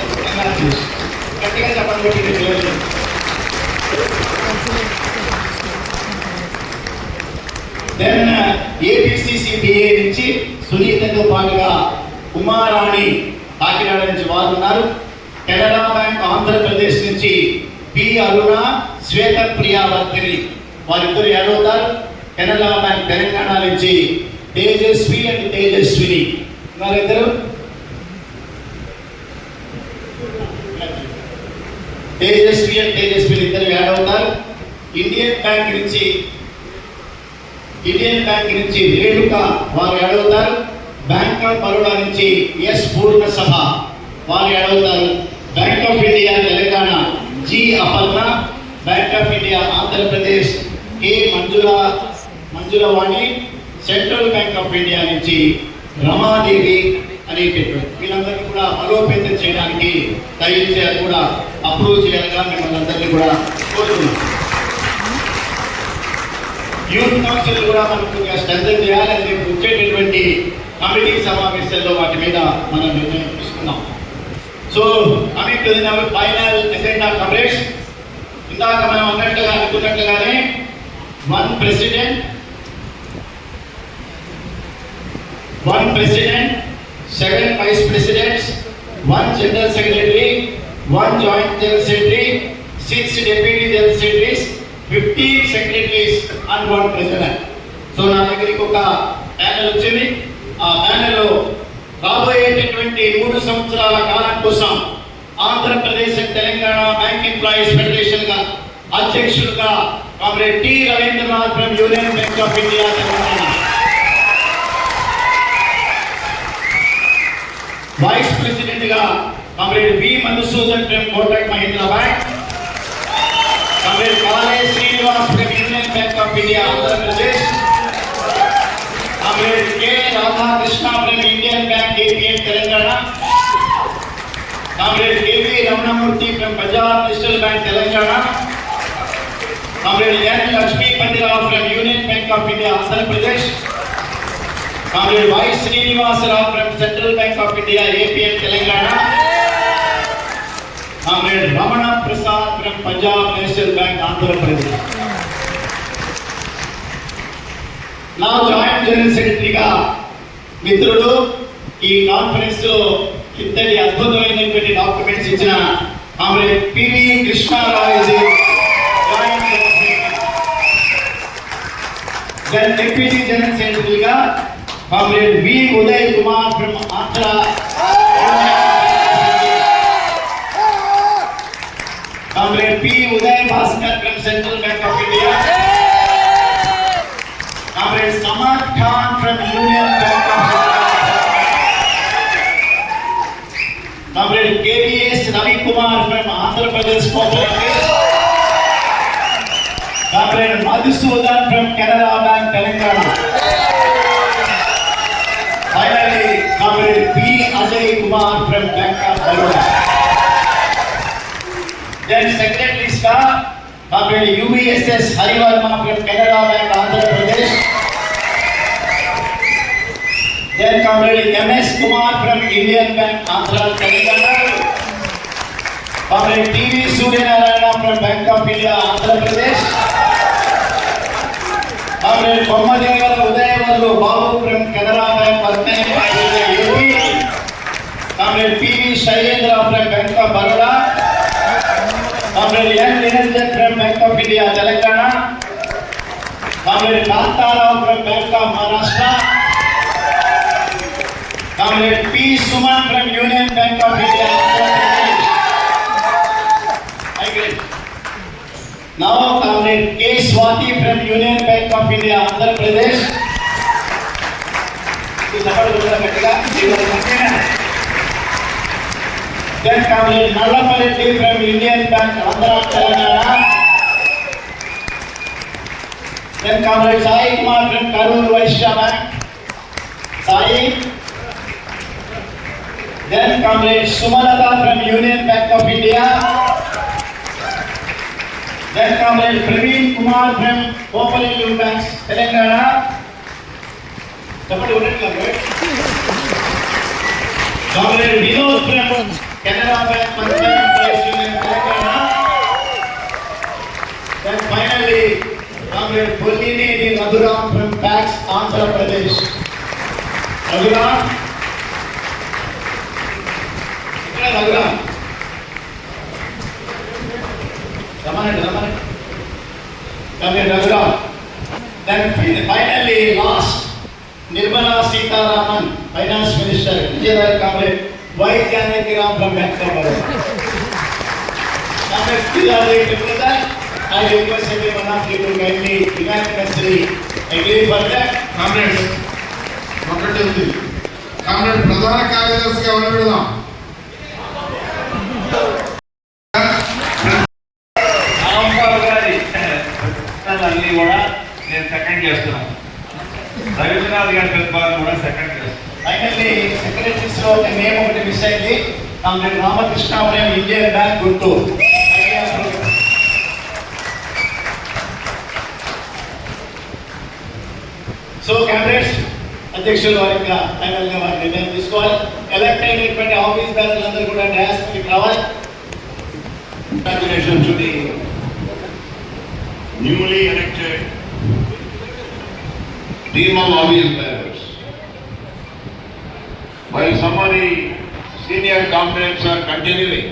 గట్టిగా చెప్పండి. దెన్ ఏపీసీసీబీఏ నుంచి సునీతతో పాటుగా ఉమారాణి కాకినాడ నుంచి వారు ఉన్నారు. కెనరా బ్యాంక్ ఆంధ్రప్రదేశ్ నుంచి పి అరుణ, శ్వేత ప్రియావర్తిని వారిద్దరు ఏడవుతారు. కెనరా బ్యాంక్ తెలంగాణ నుంచి తేజస్వి అండ్ తేజస్విని వారిద్దరు. తేజస్వి అండ్ తేజస్విని ఇద్దరు ఏడవుతారు. ఇండియన్ బ్యాంక్ నుంచి రేణుక వారు ఏడవుతారు. బ్యాంక్ ఆఫ్ బరోడా నుంచి ఎస్ పూర్ణ సభ వారు ఏడవుతారు. Bank of India Telangana G Aparna, bank of India Andhra Pradesh K Manjulavani, central bank of India నుంచి రమాదేవి అనేటటువంటి వీళ్ళందరినీ కూడా బలోపేతం చేయడానికి దయచేసి అది కూడా అప్రూవ్ చేయాలిగా మిమ్మల్ని అందరినీ కూడా కోరుతున్నాం. యూత్ కౌన్సిల్ కూడా మనకు స్ట్రెంథెన్ చేయాలి. అది వచ్చేటటువంటి కమిటీ సమావేశాల్లో వాటి మీద మనం నిర్ణయం తీసుకున్నాం. So coming to the final agenda coverage. ఇందాక మనం అనుకున్నట్లుగానే 1 president, 7 vice presidents, 1 general secretary, 1 joint general secretary, 6 deputy general secretaries, 15 secretaries and 1 president. So నా దగ్గరికి ఒక ప్యానెల్ వచ్చింది. ఆ ప్యానెల్లో రాబోయేటటువంటి 3 సంవత్సరాల కాలం కోసం Andhra Pradesh and Telangana bank employees federation గా అధ్యక్షులుగా comrade T Ravindranath from union bank of India Telangana, vice president గా comrade V Madhusudan from Kotak Mahindra bank, comrade Kale Srinivas from union bank of India Andhra Pradesh, comrade K Radhakrishna from Indian bank APM Telangana, comrade KV Ramanamurthy from Punjab national bank Telangana, comrade N Lakshmipathi Rao from union bank of India Andhra Pradesh, comrade Y Srinivasa Rao from central bank of India APM Telangana, comrade Ramana Prasad from Punjab national bank Andhra Pradesh. నా joint general సెక్రటరీగా మిత్రుడు ఈ conference లో ఇంతటి అద్భుతమైనటువంటి documents ఇచ్చిన comrade PV Krishna Rao joint general secretary. Deputy general సెక్రటరీగా comrade V Uday Kumar from Andhra, comrade P Uday Bhaskar from central bank of India, comrade Samarth Khan from union bank of India, comrade KVS Ravikumar from Andhra Pradesh cooperative, comrade Madhusudan from Canara bank Telangana, finally comrade P Ajay Kumar from bank of Baroda. Then secretaries గా comrade UVSS Harivarma from Canara bank Andhra Pradesh, then comrade MS Kumar from Indian bank Andhra Telangana, comrade TV Suryanarayana from bank of India Andhra Pradesh, comrade Bommadevara Udayavarlu Babu from Canara bank AP, comrade PV Shailendra from bank of Baroda, comrade N Niranjan from bank of India Telangana, Comrade Kantarao from Bank of Maharashtra. Comrade P. Suman from Union Bank of India. I agree. Now Comrade K. Swati from Union Bank of India, Andhra Pradesh. Then Comrade Nallapalli from Indian Bank, Andhra Telangana. Then Comrade Sai Kumar from Karur Vaishya Bank, Sai. Then Comrade Sumalata from Union Bank of India. Then Comrade Praveen Kumar from Cooperative Banks, Telangana. Comrade Vinod from Canara Bank, Punjab Price Union, Telangana. Then finally, Comrade Pollini Raghuram from Pax, Andhra Pradesh. Raghuram. Raghuram. Comrade Raghuram. Then finally, last, Nirmala Sitaraman, Finance Minister, Vijay Comrade Y. Janaki-Ram from Bank of Baroda. Comrade Pilari Tripura, I request every one of you to kindly unanimously agree for that. Comrades ఒకటి ఉంది. Comrade ప్రధాన కార్యదర్శిగా ఎవరు పెడదాం? రాంబాబు గారి అన్ని కూడా నేను సెకండ్ చేస్తున్నాను. రవీంద్రనాథ్ గారి ప్రతిపాదన కూడా సెకండ్ చేస్తున్నాను. Finally, secretaries లో ఒక నేమ్ ఒకటి మిస్ అయింది. Comrade Ramakrishnapuram, Indian bank, Guntur. So comrades, అధ్యక్షులు వారిగా ఫైనల్ గా వారి నిర్ణయం తీసుకోవాలి. ఎలక్ట్ అయినటువంటి ఆఫీస్ దారులందరూ కూడా న్యాస్ రావాలి. Congratulations to the newly elected team of office bearers. While some of the senior comrades are continuing,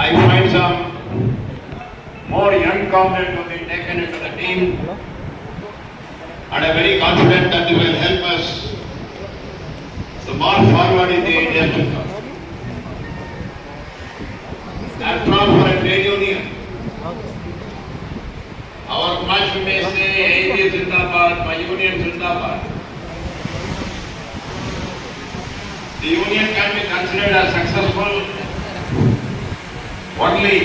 I find some more young comrades to be taken into the team, and I am very confident that they will help us to march forward in the days to come. After all, for a trade union, our march may say, AIB Zindabad, my union Zindabad. The union can be considered as successful only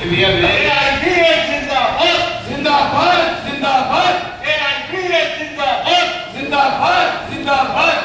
if we have AIB Zindabad, Zindabad, Zindabad, AIB Zindabad, Zindabad, Zindabad.